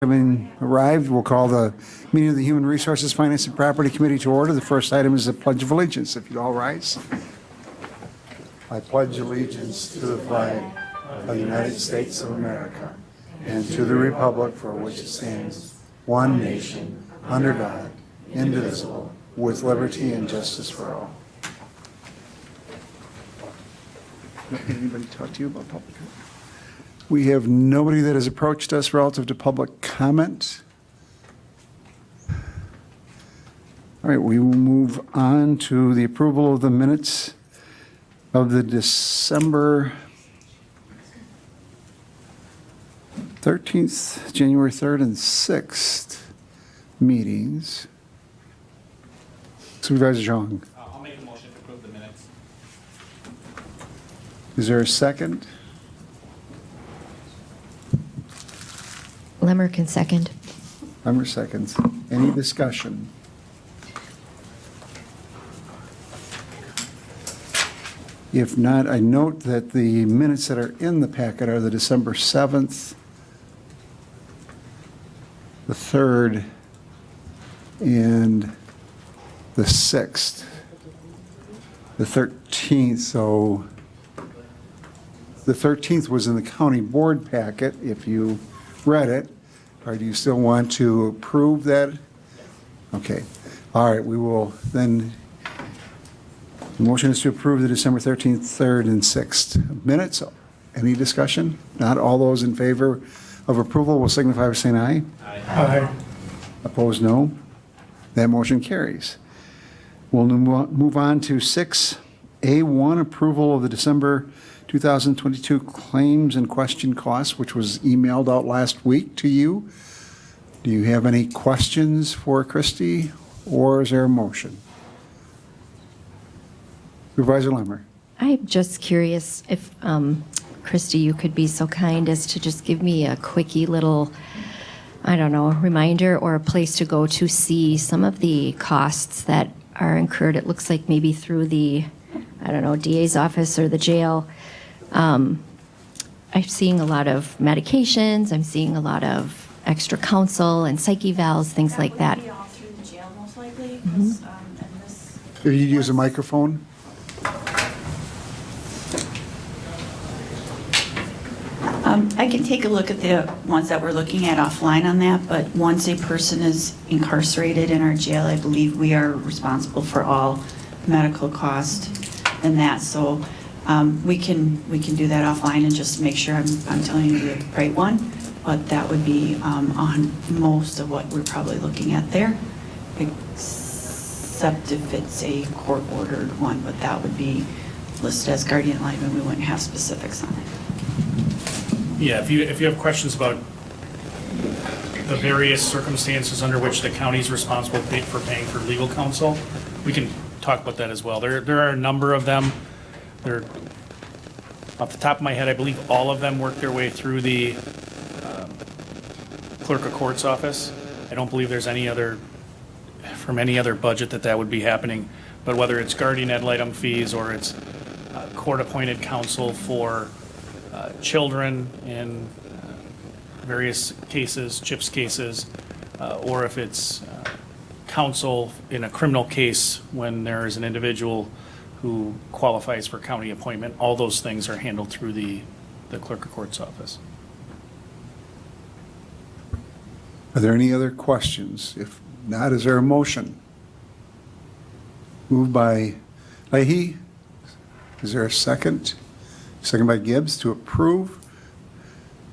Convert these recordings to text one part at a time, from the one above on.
Having arrived, we'll call the meeting of the Human Resources, Finance, and Property Committee to order. The first item is the Pledge of Allegiance. If you'd all rise. I pledge allegiance to the flag of the United States of America and to the republic for which it stands, one nation, under God, indivisible, with liberty and justice for all. Anybody talk to you about public comment? We have nobody that has approached us relative to public comment. All right, we will move on to the approval of the minutes of the December 13th, January 3rd, and 6th meetings. Supervisor Zhang. I'll make a motion to approve the minutes. Is there a second? Lemmer can second. Lemmer seconds. Any discussion? If not, I note that the minutes that are in the packet are the December 7th, the 3rd, and the 6th, the 13th. So the 13th was in the county board packet, if you read it, or do you still want to approve that? Okay. All right, we will then, the motion is to approve the December 13th, 3rd, and 6th minutes. Any discussion? Not all those in favor of approval will signify by saying aye. Aye. Opposed, no. That motion carries. We'll move on to 6A1, approval of the December 2022 claims and question costs, which was emailed out last week to you. Do you have any questions for Christy, or is there a motion? Supervisor Lemmer. I'm just curious if, Christy, you could be so kind as to just give me a quickie little, I don't know, reminder or a place to go to see some of the costs that are incurred. It looks like maybe through the, I don't know, DA's office or the jail. I'm seeing a lot of medications. I'm seeing a lot of extra counsel and psych evals, things like that. That would be all through the jail most likely, 'cause, and this. If you use a microphone. I can take a look at the ones that we're looking at offline on that, but once a person is incarcerated in our jail, I believe we are responsible for all medical cost and that, so we can do that offline and just make sure I'm telling you the right one, but that would be on most of what we're probably looking at there, except if it's a court-ordered one, but that would be listed as guardian ad litem, and we wouldn't have specifics on it. Yeah, if you have questions about the various circumstances under which the county is responsible for paying for legal counsel, we can talk about that as well. There are a number of them. They're, off the top of my head, I believe all of them work their way through the clerk of court's office. I don't believe there's any other, from any other budget that would be happening. But whether it's guardian ad litem fees or it's court-appointed counsel for children in various cases, CHIPS cases, or if it's counsel in a criminal case when there is an individual who qualifies for county appointment, all those things are handled through the clerk of court's office. Are there any other questions? If not, is there a motion? Moved by Leahy. Is there a second? Second by Gibbs to approve.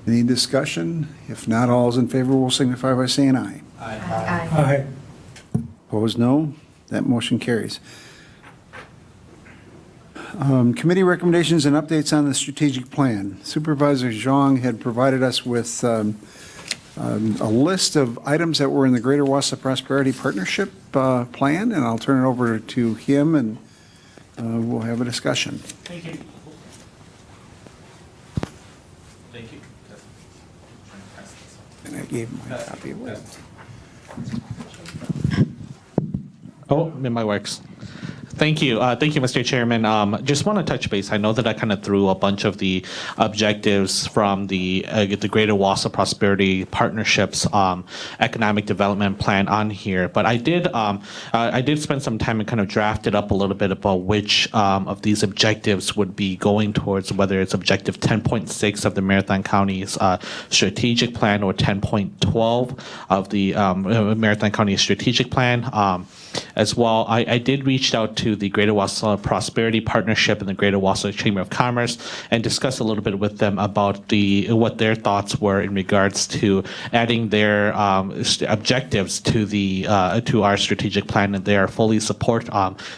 Any discussion? If not, all is in favor will signify by saying aye. Aye. Opposed, no. That motion carries. Committee recommendations and updates on the strategic plan. Supervisor Zhang had provided us with a list of items that were in the Greater Wausau Prosperity Partnership plan, and I'll turn it over to him, and we'll have a discussion. Thank you. Thank you. And I gave my copy away. Oh, my works. Thank you. Thank you, Mr. Chairman. Just want to touch base. I know that I kind of threw a bunch of the objectives from the Greater Wausau Prosperity Partnerships Economic Development Plan on here, but I did spend some time and kind of drafted up a little bit about which of these objectives would be going towards, whether it's objective 10.6 of the Marathon County's strategic plan or 10.12 of the Marathon County strategic plan. As well, I did reach out to the Greater Wausau Prosperity Partnership and the Greater Wausau Chamber of Commerce and discuss a little bit with them about what their thoughts were in regards to adding their objectives to our strategic plan, and they are fully support.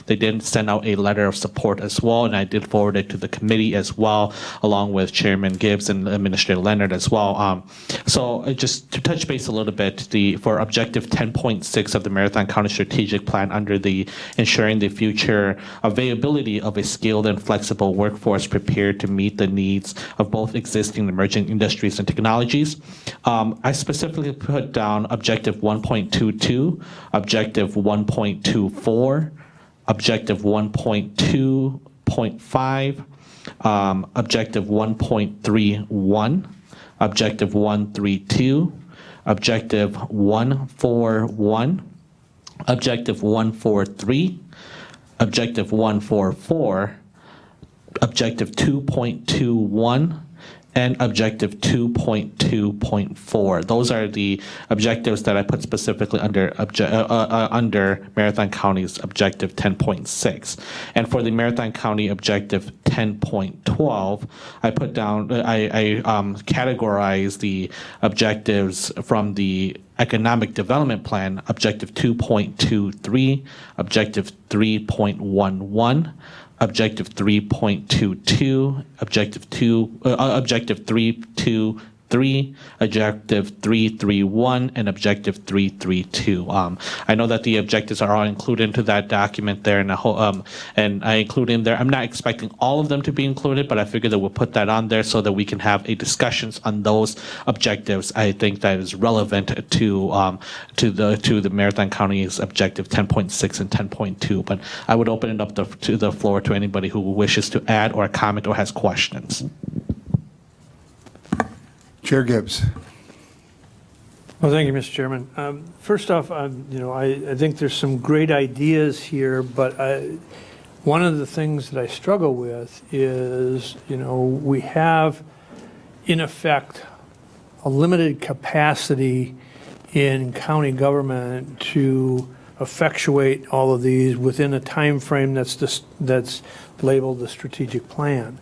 They did send out a letter of support as well, and I did forward it to the committee as well, along with Chairman Gibbs and Administrator Leonard as well. So just to touch base a little bit, for objective 10.6 of the Marathon County strategic plan under the ensuring the future availability of a skilled and flexible workforce prepared to meet the needs of both existing and emerging industries and technologies. I specifically put down objective 1.22, objective 1.24, objective 1.2.5, objective 1.31, objective 132, objective 141, objective 143, objective 144, objective 2.21, and objective 2.2.4. Those are the objectives that I put specifically under Marathon County's objective 10.6. And for the Marathon County objective 10.12, I put down, I categorized the objectives from the Economic Development Plan, objective 2.23, objective 3.11, objective 3.22, objective 3.23, objective 3.31, and objective 3.32. I know that the objectives are all included into that document there, and I include in there. I'm not expecting all of them to be included, but I figured that we'll put that on there so that we can have a discussions on those objectives. I think that is relevant to the Marathon County's objective 10.6 and 10.2. But I would open it up to the floor to anybody who wishes to add or comment or has questions. Chair Gibbs. Well, thank you, Mr. Chairman. First off, I think there's some great ideas here, but one of the things that I struggle with is, we have, in effect, a limited capacity in county government to effectuate all of these within a time frame that's labeled the strategic plan.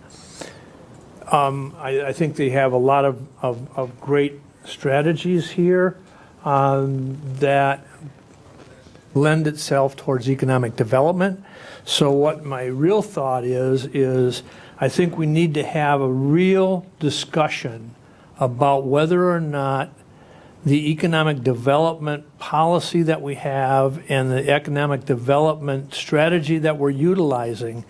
I think they have a lot of great strategies here that lend itself towards economic development. So what my real thought is I think we need to have a real discussion about whether or not the economic development policy that we have and the economic development strategy that we're utilizing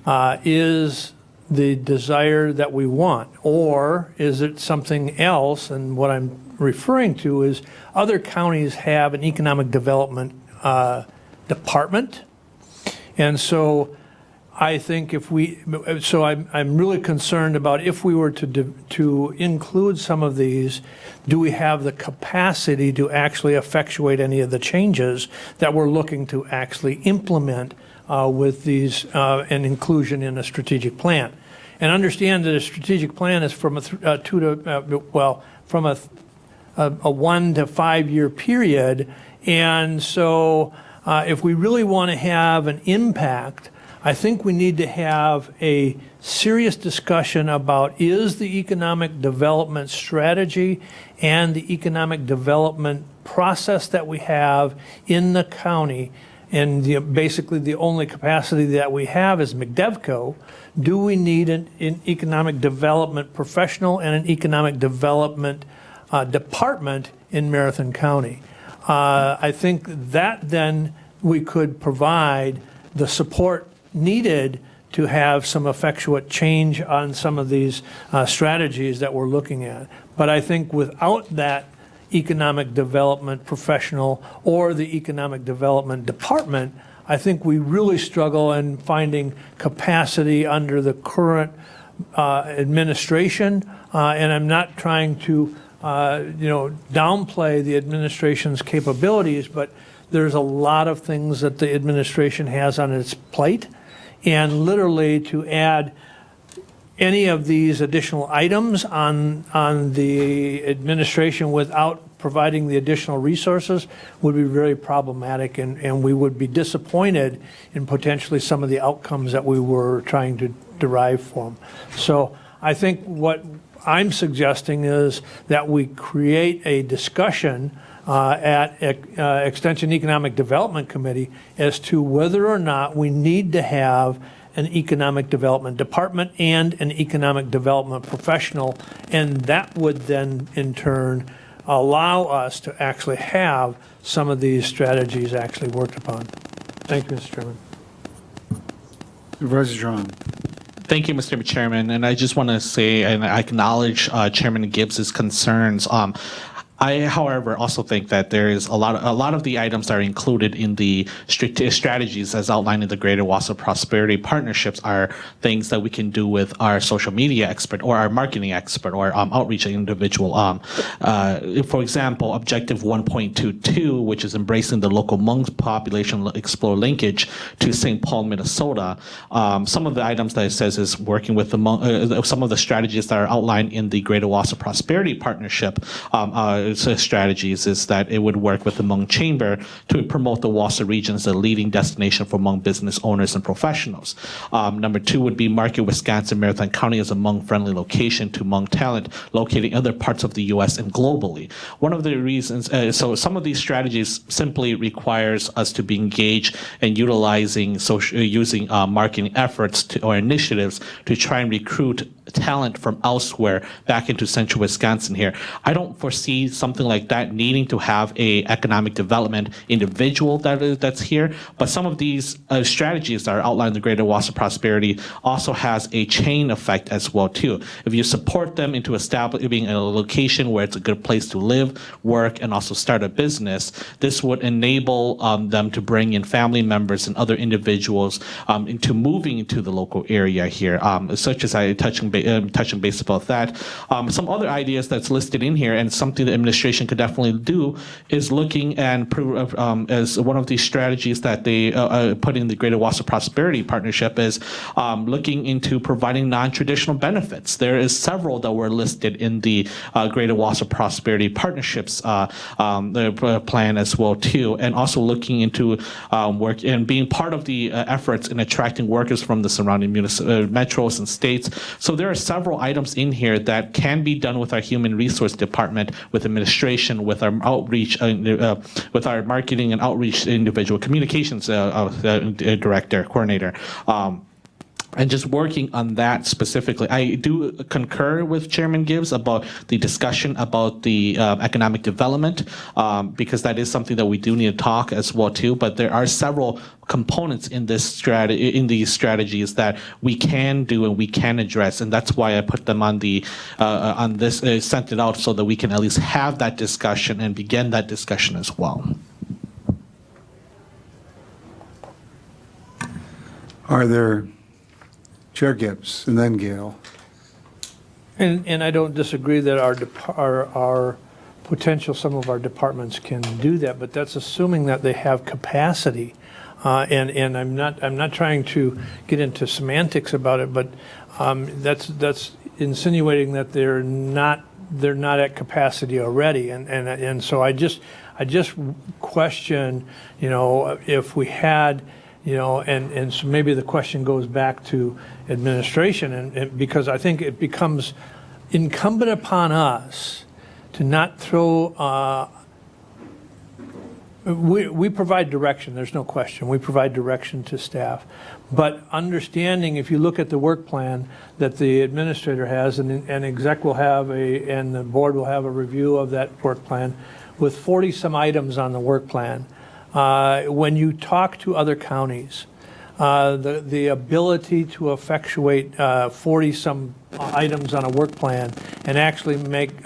is the desire that we want, or is it something else? And what I'm referring to is other counties have an economic development department, and so I think I'm really concerned about if we were to include some of these, do we have the capacity to actually effectuate any of the changes that we're looking to actually implement with these and inclusion in a strategic plan? And understand that a strategic plan is from a 1 to 5 year period. And so if we really want to have an impact, I think we need to have a serious discussion about, is the economic development strategy and the economic development process that we have in the county, and basically the only capacity that we have is McDevco. Do we need an economic development professional and an economic development department in Marathon County? I think that then we could provide the support needed to have some effectuate change on some of these strategies that we're looking at. But I think without that economic development professional or the economic development department, I think we really struggle in finding capacity under the current administration, and I'm not trying to, downplay the administration's capabilities, but there's a lot of things that the administration has on its plate, and literally to add any of these additional items on the administration without providing the additional resources would be very problematic, and we would be disappointed in potentially some of the outcomes that we were trying to derive from. So I think what I'm suggesting is that we create a discussion at Extension Economic Development Committee as to whether or not we need to have an economic development department and an economic development professional, and that would then in turn allow us to actually have some of these strategies actually worked upon. Thank you, Mr. Chairman. Supervisor Strong. Thank you, Mr. Chairman. And I just want to say and I acknowledge Chairman Gibbs's concerns. I, however, also think that there is a lot of the items that are included in the strategies as outlined in the Greater Wausau Prosperity Partnerships are things that we can do with our social media expert or our marketing expert or outreach individual. For example, Objective 1.22, which is embracing the local Hmong population explore linkage to St. Paul, Minnesota. Some of the items that it says is working with the Hmong, some of the strategies that are outlined in the Greater Wausau Prosperity Partnership strategies is that it would work with the Hmong Chamber to promote the Wausau region as a leading destination for Hmong business owners and professionals. Number 2 would be market Wisconsin Marathon County as a Hmong-friendly location to Hmong talent located in other parts of the U.S. and globally. One of the reasons, so some of these strategies simply requires us to be engaged in utilizing using marketing efforts or initiatives to try and recruit talent from elsewhere back into central Wisconsin here. I don't foresee something like that needing to have a economic development individual that's here, but some of these strategies that are outlined in the Greater Wausau Prosperity also has a chain effect as well too. If you support them into being a location where it's a good place to live, work, and also start a business, this would enable them to bring in family members and other individuals into moving into the local area here, such as touching base about that. Some other ideas that's listed in here and something the administration could definitely do is looking and as one of these strategies that they put in the Greater Wausau Prosperity Partnership is looking into providing non-traditional benefits. There is several that were listed in the Greater Wausau Prosperity Partnerships plan as well too, and also looking into work and being part of the efforts in attracting workers from the surrounding metros and states. So there are several items in here that can be done with our human resource department, with administration, with our outreach, with our marketing and outreach individual communications director, coordinator. And just working on that specifically. I do concur with Chairman Gibbs about the discussion about the economic development, because that is something that we do need to talk as well too. But there are several components in this these strategies that we can do and we can address, and that's why I put them on the on this, sent it out so that we can at least have that discussion and begin that discussion as well. Are there Chair Gibbs and then Gail? And I don't disagree that our potential, some of our departments can do that, but that's assuming that they have capacity. And I'm not trying to get into semantics about it, but that's insinuating that they're not at capacity already. And so I just question, if we had, and so maybe the question goes back to administration, and because I think it becomes incumbent upon us to not throw. We provide direction. There's no question. We provide direction to staff, but understanding, if you look at the work plan that the administrator has, and exec will have and the board will have a review of that work plan, with 40 some items on the work plan. When you talk to other counties, the ability to effectuate 40 some items on a work plan and actually make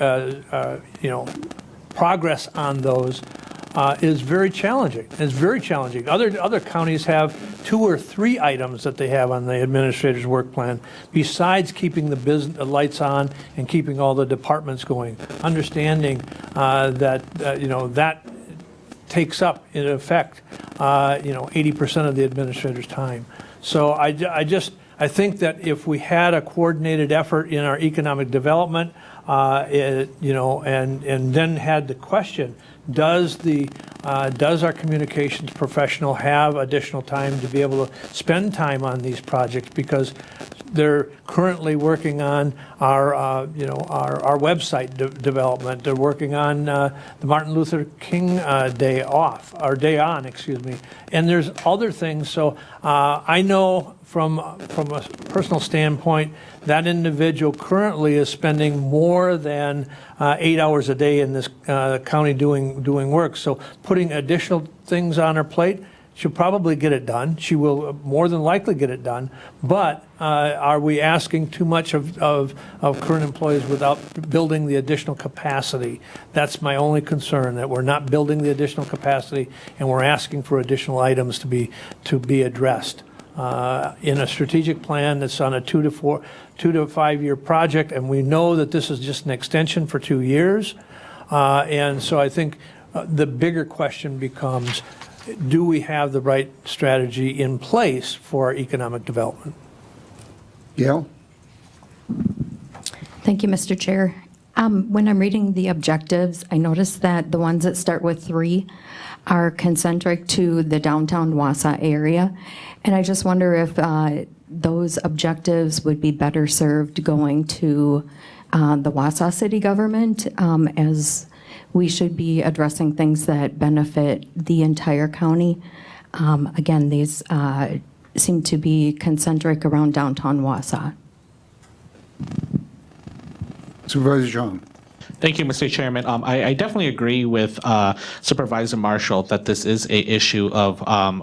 progress on those is very challenging. It's very challenging. Other counties have 2 or 3 items that they have on the administrator's work plan, besides keeping the lights on and keeping all the departments going. Understanding that that takes up, in effect, 80% of the administrator's time. So I think that if we had a coordinated effort in our economic development, and then had the question, does our communications professional have additional time to be able to spend time on these projects? Because they're currently working on our website development. They're working on the Martin Luther King Day on, and there's other things. So I know from a personal standpoint, that individual currently is spending more than 8 hours a day in this county doing work. So putting additional things on her plate, she'll probably get it done. She will more than likely get it done. But are we asking too much of current employees without building the additional capacity? That's my only concern, that we're not building the additional capacity and we're asking for additional items to be addressed. In a strategic plan that's on a 2 to 5 year project, and we know that this is just an extension for 2 years. And so I think the bigger question becomes, do we have the right strategy in place for our economic development? Gail? Thank you, Mr. Chair. When I'm reading the objectives, I noticed that the ones that start with 3 are concentric to the downtown Wausau area. And I just wonder if those objectives would be better served going to the Wausau city government, as we should be addressing things that benefit the entire county. Again, these seem to be concentric around downtown Wausau. Supervisor Zhang? Thank you, Mr. Chairman. I definitely agree with Supervisor Marshall that this is a issue of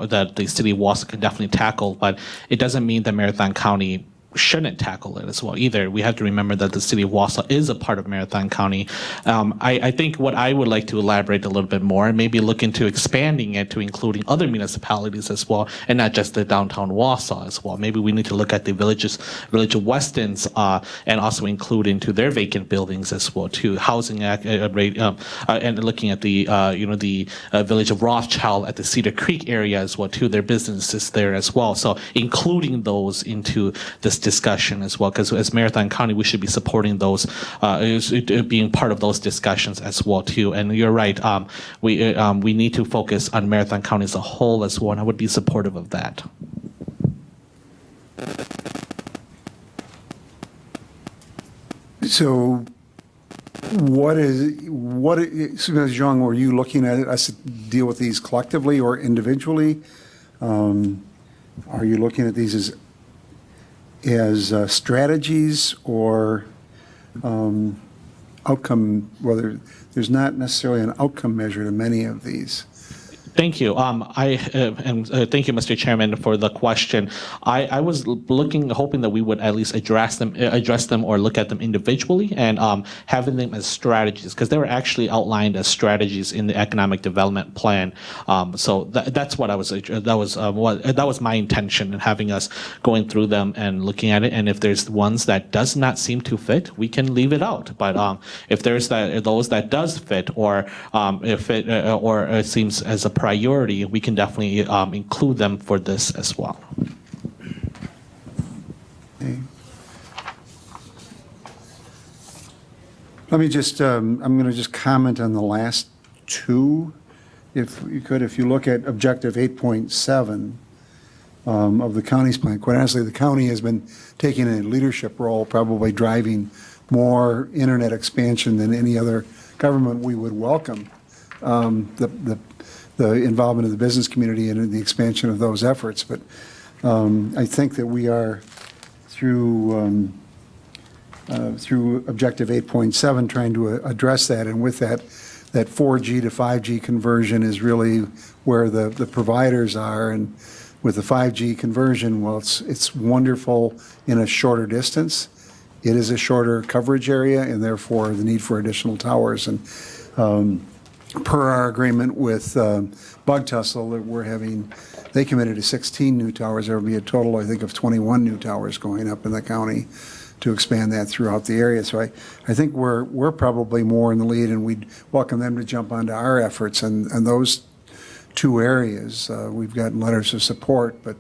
that the city of Wausau can definitely tackle, but it doesn't mean that Marathon County shouldn't tackle it as well either. We have to remember that the city of Wausau is a part of Marathon County. I think what I would like to elaborate a little bit more and maybe look into expanding it to including other municipalities as well, and not just the downtown Wausau as well. Maybe we need to look at the village of Weston's and also include into their vacant buildings as well too, housing act and looking at the the village of Rothschild at the Cedar Creek area as well too, their businesses there as well. So including those into this discussion as well, because as Marathon County, we should be supporting those, being part of those discussions as well too. And you're right, we need to focus on Marathon County as a whole as well, and I would be supportive of that. So Supervisor Zhang, were you looking at us to deal with these collectively or individually? Are you looking at these as strategies or outcome, whether there's not necessarily an outcome measure to many of these? Thank you. Thank you, Mr. Chairman, for the question. I was hoping that we would at least address them or look at them individually and having them as strategies, because they were actually outlined as strategies in the economic development plan. So that's what that was my intention in having us going through them and looking at it. And if there's ones that does not seem to fit, we can leave it out. But if there's those that does fit, or if it seems as a priority, we can definitely include them for this as well. Okay. Let me just, I'm going to just comment on the last 2, if you could. If you look at objective 8.7 of the county's plan, quite honestly, the county has been taking a leadership role, probably driving more internet expansion than any other government we would welcome. The involvement of the business community and the expansion of those efforts. But I think that we are, through Objective 8.7, trying to address that. And with that 4G to 5G conversion is really where the providers are. And with the 5G conversion, well, it's wonderful in a shorter distance. It is a shorter coverage area, and therefore the need for additional towers. And per our agreement with Bug Tussle, that we're having, they committed to 16 new towers. There will be a total, I think, of 21 new towers going up in the county to expand that throughout the area. So I think we're probably more in the lead, and we'd welcome them to jump onto our efforts. And those two areas, we've gotten letters of support, but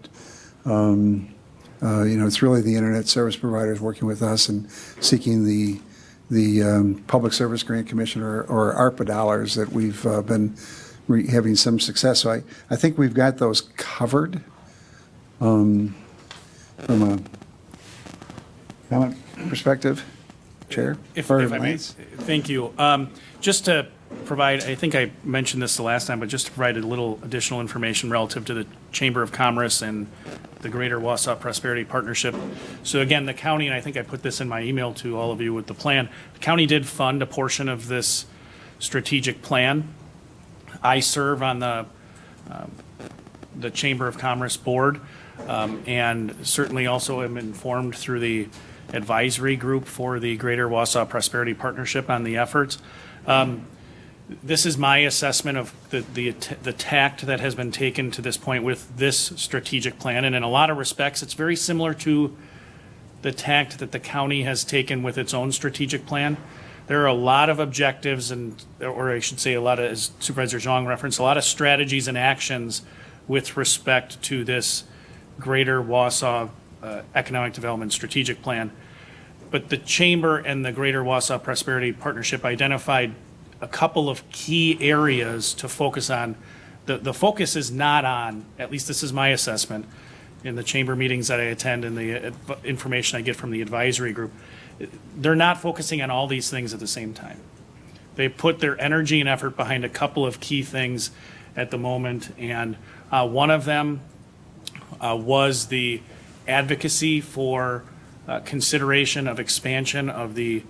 it's really the internet service providers working with us and seeking the Public Service Grant Commission or ARPA dollars that we've been having some success. So I think we've got those covered from a comment perspective, Chair? If Or I may, Lance? thank you. Just to provide, I think I mentioned this the last time, but just to provide a little additional information relative to the Chamber of Commerce and the Greater Wausau Prosperity Partnership. So again, the county, and I think I put this in my email to all of you with the plan, the county did fund a portion of this strategic plan. I serve on the Chamber of Commerce Board, and certainly also am informed through the advisory group for the Greater Wausau Prosperity Partnership on the efforts. This is my assessment of the tact that has been taken to this point with this strategic plan, and in a lot of respects, it's very similar to the tact that the county has taken with its own strategic plan. There are a lot of objectives or I should say a lot of, as Supervisor Zhang referenced, a lot of strategies and actions with respect to this Greater Wausau Economic Development Strategic Plan. But the Chamber and the Greater Wausau Prosperity Partnership identified a couple of key areas to focus on. The focus is not on, at least this is my assessment, in the Chamber meetings that I attend and the information I get from the advisory group, they're not focusing on all these things at the same time. They put their energy and effort behind a couple of key things at the moment, and one of them was the advocacy for consideration of expansion of the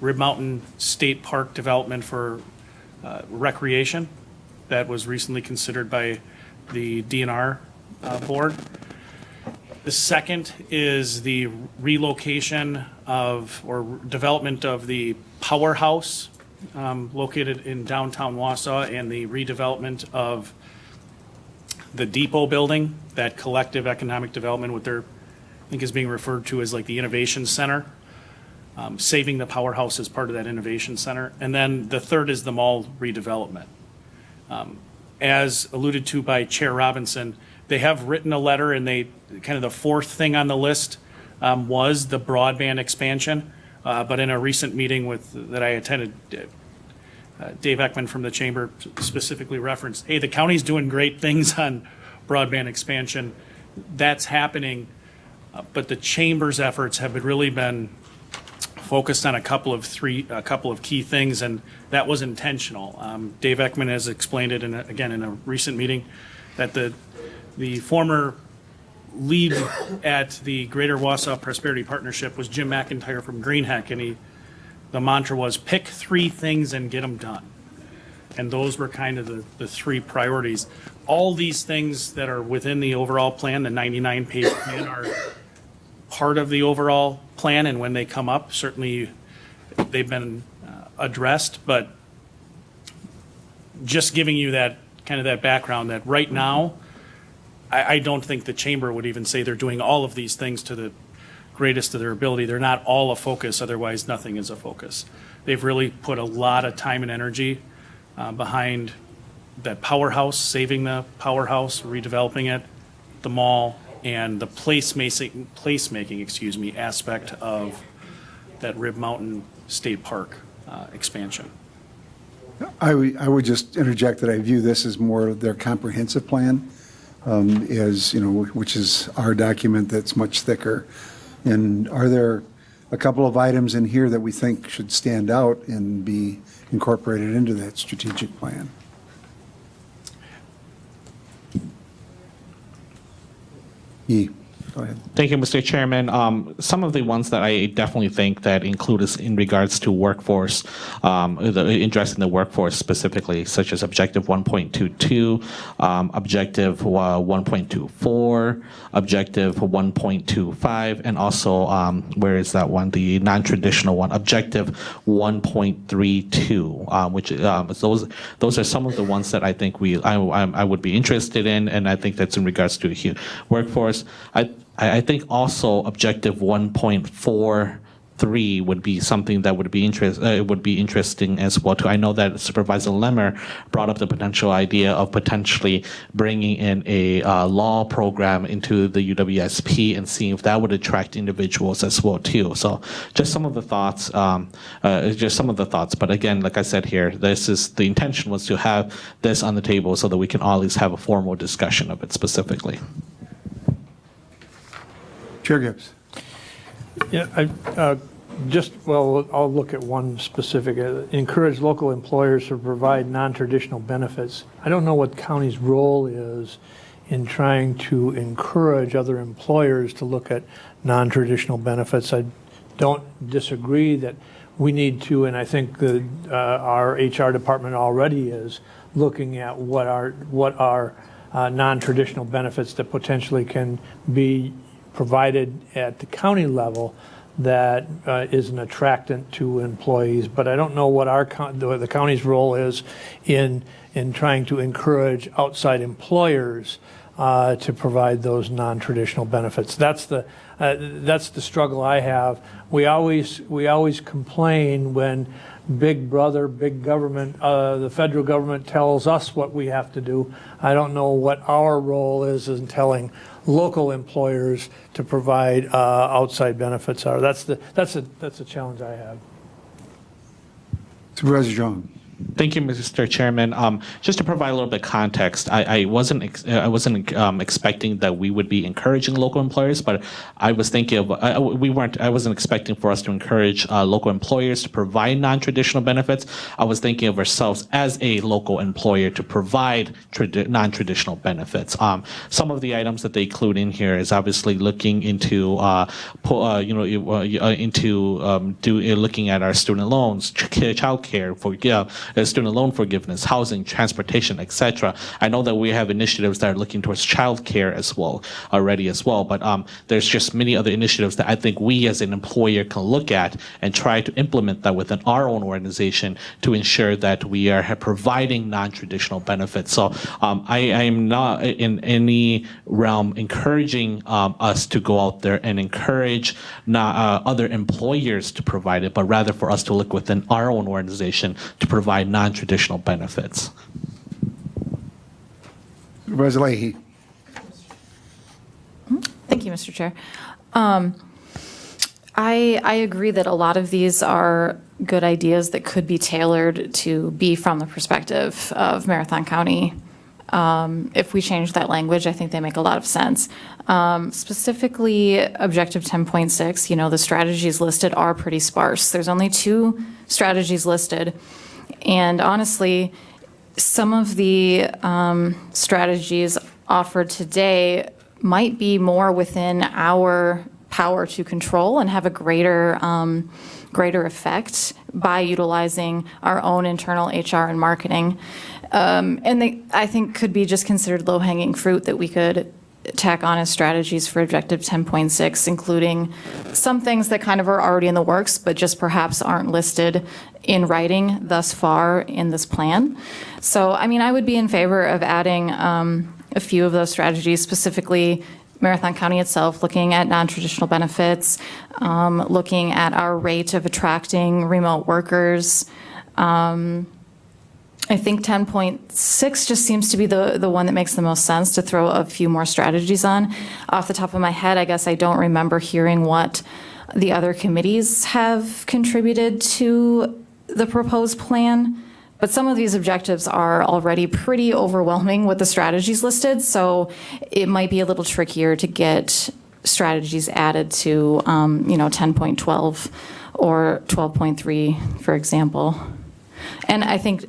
Rib Mountain State Park development for recreation that was recently considered by the DNR board. The second is the relocation of or development of the powerhouse located in downtown Wausau, and the redevelopment of the depot building, that collective economic development, what they're, I think is being referred to as like the Innovation Center. Saving the powerhouse as part of that Innovation Center. And then the third is the mall redevelopment. As alluded to by Chair Robinson, they have written a letter, and they, kind of the fourth thing on the list was the broadband expansion. But in a recent meeting that I attended, Dave Ekman from the Chamber specifically referenced, hey, the county's doing great things on broadband expansion. That's happening, but the Chamber's efforts have really been focused on a couple of key things, and that was intentional. Dave Ekman has explained it in a recent meeting that the former lead at the Greater Wausau Prosperity Partnership was Jim McIntyre from Greenheck, and the mantra was pick 3 things and get them done. And those were kind of the 3 priorities. All these things that are within the overall plan, the 99-page plan, are part of the overall plan, and when they come up, certainly they've been addressed, but just giving you that kind of that background that right now, I don't think the Chamber would even say they're doing all of these things to the greatest of their ability. They're not all a focus, otherwise nothing is a focus. They've really put a lot of time and energy behind that powerhouse, saving the powerhouse, redeveloping it, the mall, and the placemaking aspect of that Rib Mountain State Park expansion. I would just interject that I view this as more of their comprehensive plan, which is our document that's much thicker. And are there a couple of items in here that we think should stand out and be incorporated into that strategic plan? Go ahead. Thank you, Mr. Chairman. Some of the ones that I definitely think that include is in regards to workforce, addressing the workforce specifically, such as Objective 1.22, Objective 1.24, Objective 1.25, and also, where is that one? The non-traditional one, Objective 1.32, which those are some of the ones that I think I would be interested in, and I think that's in regards to workforce. I think also Objective 1.43 would be something that would be interesting as well too. I know that Supervisor Lemmer brought up the potential idea of potentially bringing in a law program into the UWSP and seeing if that would attract individuals as well too. So just some of the thoughts. But again, like I said here, the intention was to have this on the table so that we can always have a formal discussion of it specifically. Chair Gibbs. Yeah, I'll look at one specific. Encourage local employers to provide non-traditional benefits. I don't know what county's role is in trying to encourage other employers to look at non-traditional benefits. I don't disagree that we need to, and I think our HR department already is looking at what are non-traditional benefits that potentially can be provided at the county level that is an attractant to employees. But I don't know what the county's role is in trying to encourage outside employers to provide those non-traditional benefits. That's the struggle I have. We always complain when big brother, big government, the federal government tells us what we have to do. I don't know what our role is in telling local employers to provide outside benefits are. That's a challenge I have. Supervisor John. Thank you, Mr. Chairman. Just to provide a little bit of context, I wasn't expecting that we would be encouraging local employers, but I was thinking of I wasn't expecting for us to encourage local employers to provide non-traditional benefits. I was thinking of ourselves as a local employer to provide non-traditional benefits. Some of the items that they include in here is obviously looking into looking at our student loans, child care for student loan forgiveness, housing, transportation, etc. I know that we have initiatives that are looking towards child care as well already as well, but there's just many other initiatives that I think we as an employer can look at and try to implement that within our own organization to ensure that we are providing non-traditional benefits. So I am not in any realm encouraging us to go out there and encourage other employers to provide it, but rather for us to look within our own organization to provide non-traditional benefits. Supervisor Leahy. Thank you, Mr. Chair. I agree that a lot of these are good ideas that could be tailored to be from the perspective of Marathon County. If we change that language, I think they make a lot of sense. Specifically, Objective 10.6, the strategies listed are pretty sparse. There's only 2 strategies listed. And honestly, some of the strategies offered today might be more within our power to control and have a greater effect by utilizing our own internal HR and marketing. And they, I think, could be just considered low-hanging fruit that we could tack on as strategies for Objective 10.6, including some things that kind of are already in the works, but just perhaps aren't listed in writing thus far in this plan. So, I would be in favor of adding a few of those strategies, specifically Marathon County itself, looking at non-traditional benefits, looking at our rate of attracting remote workers. I think 10.6 just seems to be the one that makes the most sense to throw a few more strategies on. Off the top of my head, I guess I don't remember hearing what the other committees have contributed to the proposed plan. But some of these objectives are already pretty overwhelming with the strategies listed, so it might be a little trickier to get strategies added to 10.12 or 12.3, for example. And I think,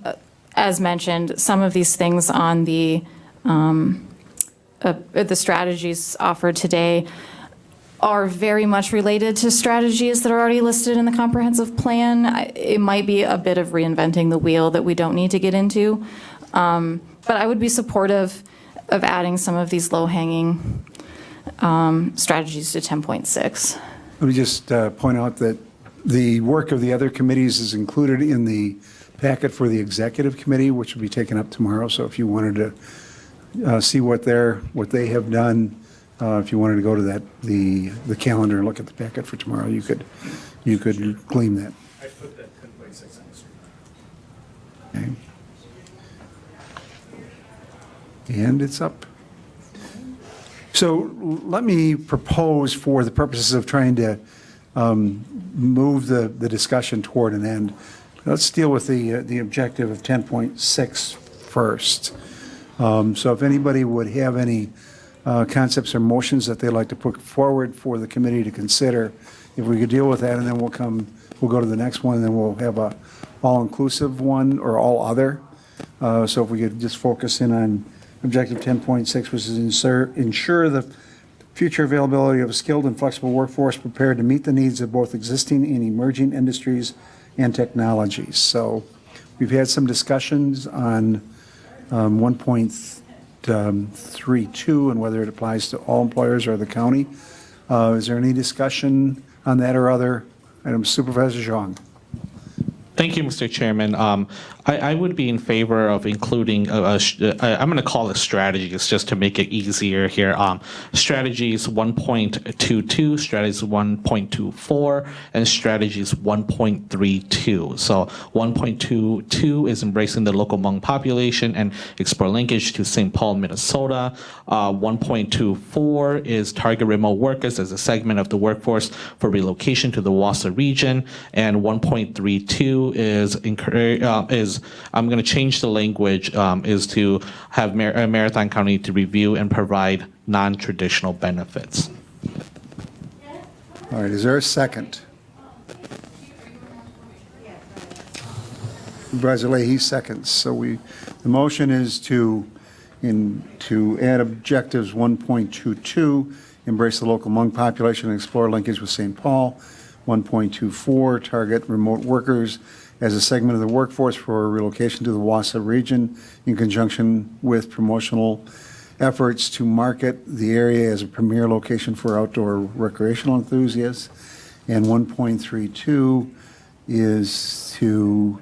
as mentioned, some of these things on the strategies offered today are very much related to strategies that are already listed in the comprehensive plan. It might be a bit of reinventing the wheel that we don't need to get into. But I would be supportive of adding some of these low-hanging strategies to 10.6. Let me just point out that the work of the other committees is included in the packet for the executive committee, which will be taken up tomorrow. So if you wanted to see what they have done, if you wanted to go to the calendar and look at the packet for tomorrow, you could glean that. I put that 10.6 on the screen. Okay. And it's up. So let me propose, for the purposes of trying to move the discussion toward an end, let's deal with the objective of 10.6 first. So if anybody would have any concepts or motions that they'd like to put forward for the committee to consider, if we could deal with that, and then we'll go to the next one, and then we'll have a all-inclusive one or all other. So if we could just focus in on objective 10.6, which is ensure the future availability of a skilled and flexible workforce prepared to meet the needs of both existing and emerging industries and technologies. So we've had some discussions on 1.32 and whether it applies to all employers or the county. Is there any discussion on that or other items? Supervisor Zhang. Thank you, Mr. Chairman. I would be in favor of including, I'm going to call it strategies just to make it easier here. Strategies 1.22, strategies 1.24, and strategies 1.32. So 1.22 is embracing the local Hmong population and explore linkage to St. Paul, Minnesota. 1.24 is target remote workers as a segment of the workforce for relocation to the Wausau region. And 1.32 is I'm going to change the language, is to have Marathon County to review and provide non-traditional benefits. All right, is there a second? Supervisor Leahy seconds. So the motion is to add objectives 1.22, embrace the local Hmong population and explore linkage with St. Paul. 1.24, target remote workers as a segment of the workforce for relocation to the Wausau region in conjunction with promotional efforts to market the area as a premier location for outdoor recreational enthusiasts. And 1.32 is to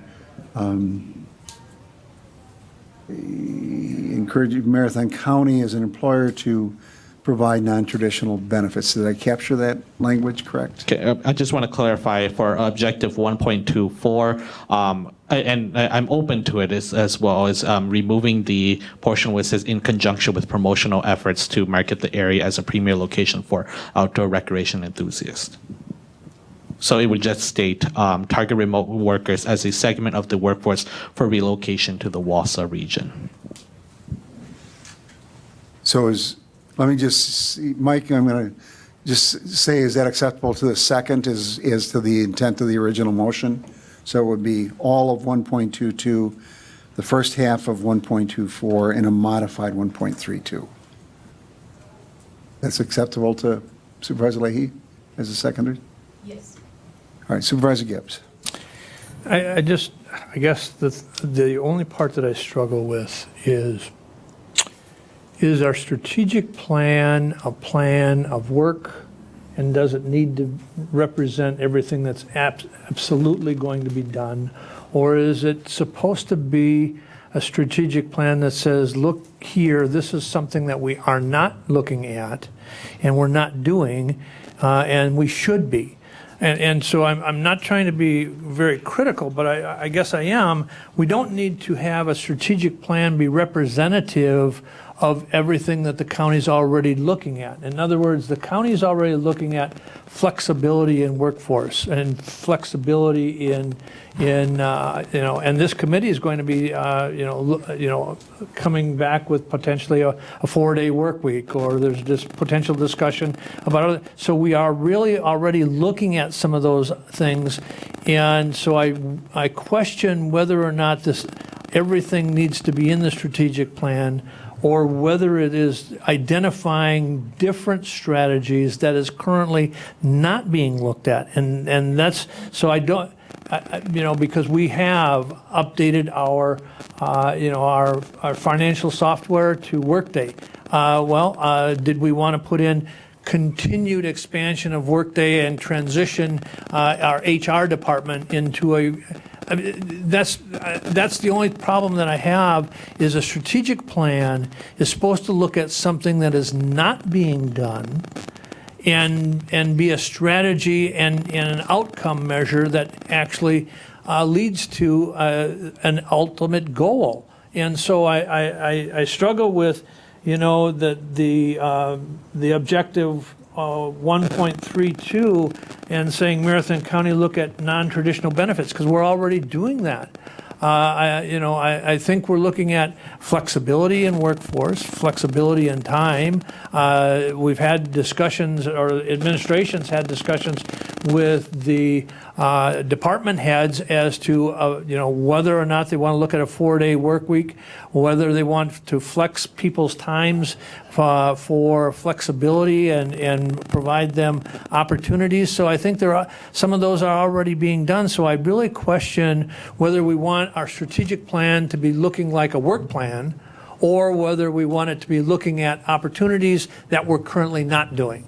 encourage Marathon County as an employer to provide non-traditional benefits. Did I capture that language correct? Okay, I just want to clarify for objective 1.24, and I'm open to it as well as removing the portion where it says in conjunction with promotional efforts to market the area as a premier location for outdoor recreation enthusiasts. So it would just state target remote workers as a segment of the workforce for relocation to the Wausau region. So let me just see, Mike, I'm going to just say, is that acceptable to the second as to the intent of the original motion? So it would be all of 1.22, the first half of 1.24, and a modified 1.32. That's acceptable to Supervisor Leahy as a seconder? Yes. All right, Supervisor Gibbs. I guess the only part that I struggle with is our strategic plan a plan of work, and does it need to represent everything that's absolutely going to be done? Or is it supposed to be a strategic plan that says, look here, this is something that we are not looking at and we're not doing, and we should be? And so I'm not trying to be very critical, but I guess I am. We don't need to have a strategic plan be representative of everything that the county's already looking at. In other words, the county's already looking at flexibility in workforce and flexibility in and this committee is going to be coming back with potentially a 4-day work week, or there's just potential discussion about other. So we are really already looking at some of those things, and so I question whether or not everything needs to be in the strategic plan, or whether it is identifying different strategies that is currently not being looked at. And that's, so I don't, because we have updated our, our financial software to Workday. Did we want to put in continued expansion of Workday and transition our HR department into a, that's the only problem that I have, is a strategic plan is supposed to look at something that is not being done and be a strategy and an outcome measure that actually leads to an ultimate goal. And so I struggle with, the objective 1.32 and saying Marathon County look at non-traditional benefits, because we're already doing that. I think we're looking at flexibility in workforce, flexibility in time. We've had discussions, or administrations had discussions with the department heads as to, whether or not they want to look at a 4-day work week, whether they want to flex people's times for flexibility and provide them opportunities. So I think some of those are already being done. So I really question whether we want our strategic plan to be looking like a work plan, or whether we want it to be looking at opportunities that we're currently not doing.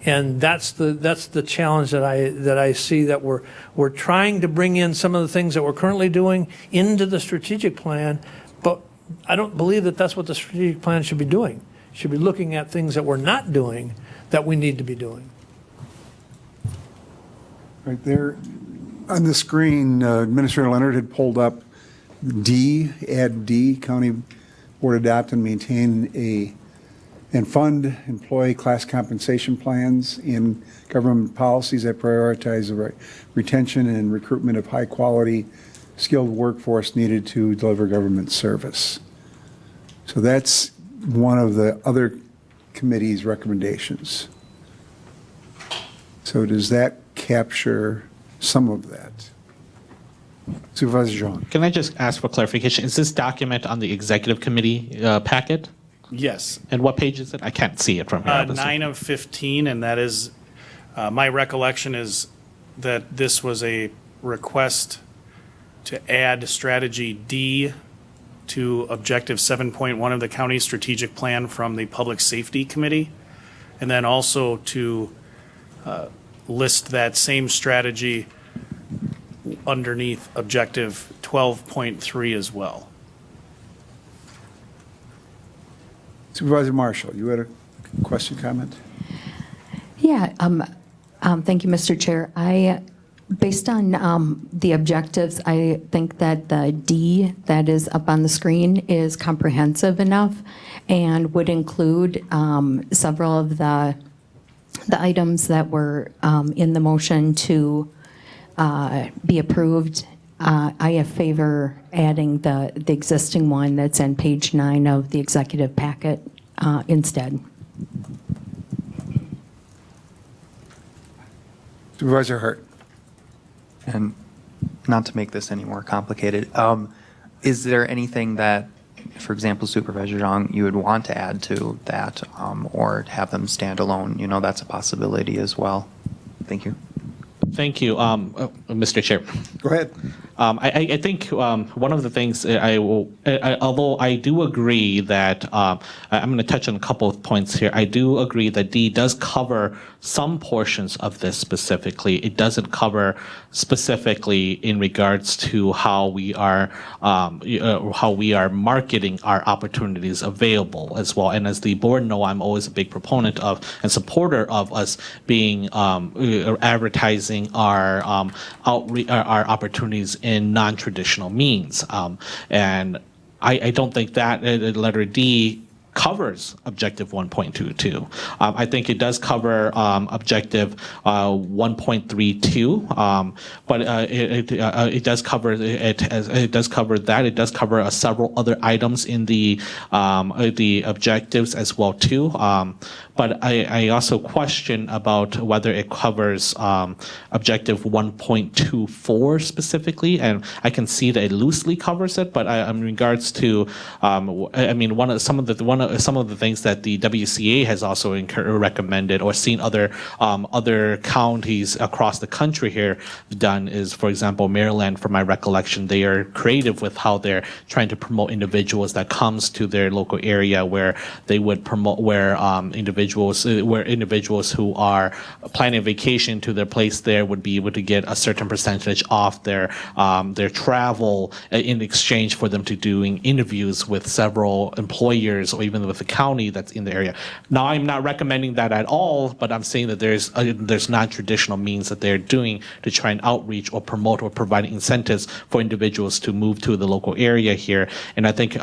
And that's the challenge that I see, that we're trying to bring in some of the things that we're currently doing into the strategic plan, but I don't believe that that's what the strategic plan should be doing. It should be looking at things that we're not doing that we need to be doing. Right there on the screen, Administrator Leonard had pulled up D, add D, County Board adopt and maintain and fund employee class compensation plans in government policies that prioritize the retention and recruitment of high-quality, skilled workforce needed to deliver government service. So that's one of the other committee's recommendations. So does that capture some of that? Supervisor Jean. Can I just ask for clarification? Is this document on the executive committee packet? Yes. And what page is it? I can't see it from here. obviously. 9 of 15, and that is, my recollection is that this was a request to add strategy D to objective 7.1 of the county strategic plan from the Public Safety Committee, and then also to list that same strategy underneath objective 12.3 as well. Supervisor Marshall, you had a question, comment? Yeah, thank you, Mr. Chair. Based on the objectives, I think that the D that is up on the screen is comprehensive enough and would include several of the items that were in the motion to be approved. I favor adding the existing one that's on page 9 of the executive packet instead. Supervisor Hart. And not to make this any more complicated, is there anything that, for example, Supervisor Zhang, you would want to add to that, or have them stand alone? That's a possibility as well. Thank you. Thank you, Mr. Chair. Go ahead. I think one of the things although I do agree that I'm going to touch on a couple of points here. I do agree that D does cover some portions of this specifically. It doesn't cover specifically in regards to how we are marketing our opportunities available as well. And as the board know, I'm always a big proponent of and supporter of us being advertising our opportunities in non-traditional means. And I don't think that letter D covers objective 1.22. I think it does cover objective 1.32, but it does cover it does cover that. It does cover several other items in the objectives as well too. But I also question about whether it covers objective 1.24 specifically, and I can see that it loosely covers it. But in regards to, I mean, some of the things that the WCA has also recommended or seen other counties across the country here done is, for example, Maryland. From my recollection, they are creative with how they're trying to promote individuals that comes to their local area, where they would promote where individuals who are planning a vacation to their place there would be able to get a certain percentage off their travel in exchange for them to doing interviews with several employers or even with the county that's in the area. Now, I'm not recommending that at all, but I'm saying that there's non-traditional means that they're doing to try and outreach or promote or provide incentives for individuals to move to the local area here. And I think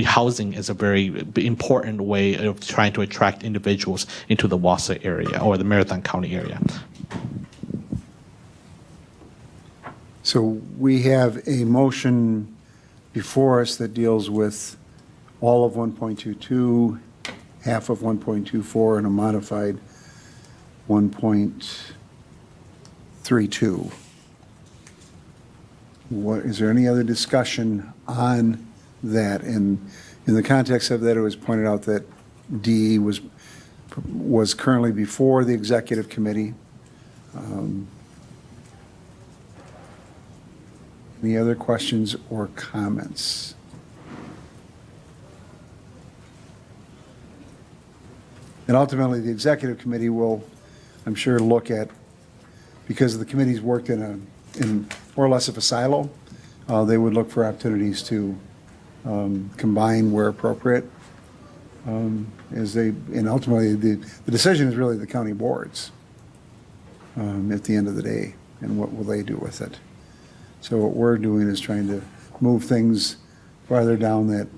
housing is a very important way of trying to attract individuals into the Wausau area or the Marathon County area. So we have a motion before us that deals with all of 1.22, half of 1.24, and a modified 1.32. Is there any other discussion on that? And in the context of that, it was pointed out that D was currently before the executive committee. Any other questions or comments? And ultimately, the executive committee will, I'm sure, look at, because the committee's worked in more or less of a silo, they would look for opportunities to combine where appropriate. And ultimately, the decision is really the county boards at the end of the day, and what will they do with it. So what we're doing is trying to move things farther down that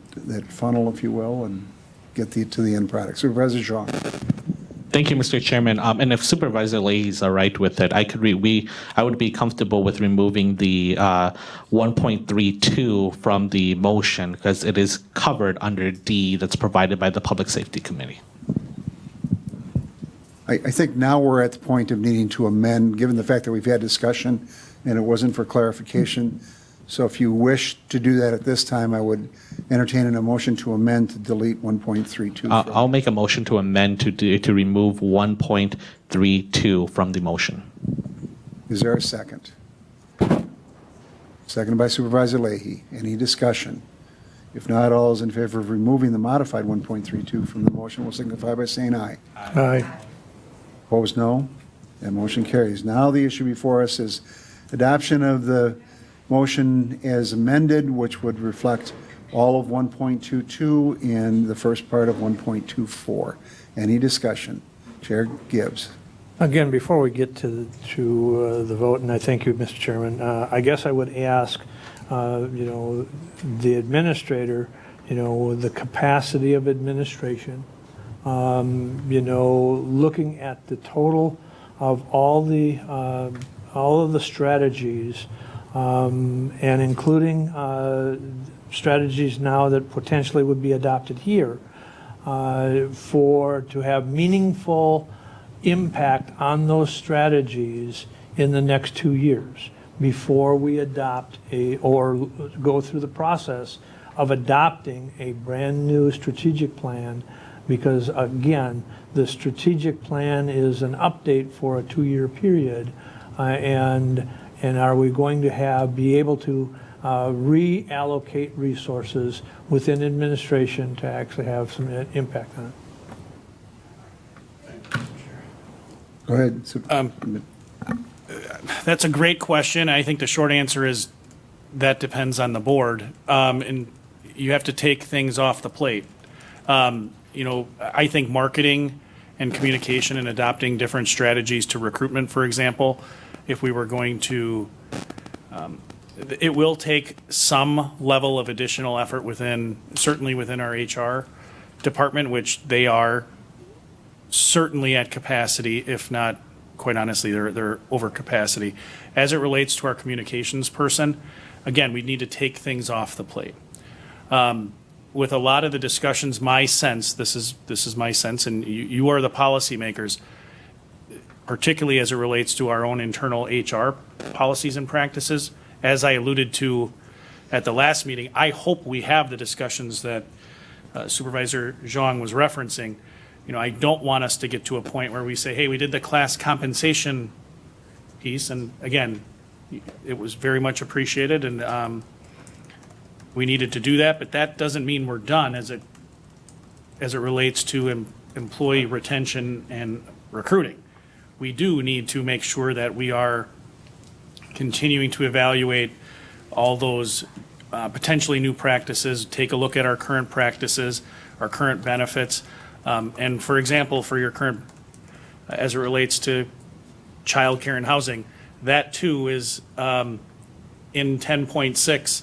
funnel, if you will, and get to the end product. Supervisor Zhang. Thank you, Mr. Chairman. And if Supervisor Leahy is all right with it, I would be comfortable with removing the 1.32 from the motion because it is covered under D that's provided by the Public Safety Committee. I think now we're at the point of needing to amend, given the fact that we've had discussion and it wasn't for clarification. So if you wish to do that at this time, I would entertain a motion to amend to delete 1.32. I'll make a motion to amend to remove 1.32 from the motion. Is there a second? Seconded by Supervisor Leahy. Any discussion? If not, all those in favor of removing the modified 1.32 from the motion will signify by saying aye. Aye. Opposed, no. That motion carries. Now the issue before us is adoption of the motion as amended, which would reflect all of 1.22 and the first part of 1.24. Any discussion? Chair Gibbs. Again, before we get to the vote, and I thank you, Mr. Chairman, I guess I would ask, the administrator, the capacity of administration, looking at the total of all of the strategies, and including strategies now that potentially would be adopted here, to have meaningful impact on those strategies in the next 2 years before we adopt or go through the process of adopting a brand new strategic plan. Because again, the strategic plan is an update for a 2-year period, and are we going to be able to reallocate resources within administration to actually have some impact on it? Go ahead. That's a great question. I think the short answer is that depends on the board. And you have to take things off the plate. I think marketing and communication and adopting different strategies to recruitment, for example, if we were going to, it will take some level of additional effort certainly within our HR department, which they are certainly at capacity, if not, quite honestly, they're over capacity. As it relates to our communications person, again, we need to take things off the plate. With a lot of the discussions, my sense, this is my sense, and you are the policymakers, particularly as it relates to our own internal HR policies and practices. As I alluded to at the last meeting, I hope we have the discussions that Supervisor Zhang was referencing. You know, I don't want us to get to a point where we say, hey, we did the class compensation piece, and again, it was very much appreciated, and we needed to do that, but that doesn't mean we're done as it relates to employee retention and recruiting. We do need to make sure that we are continuing to evaluate all those potentially new practices, take a look at our current practices, our current benefits. And for example, for your current, as it relates to childcare and housing, that too is in 10.6,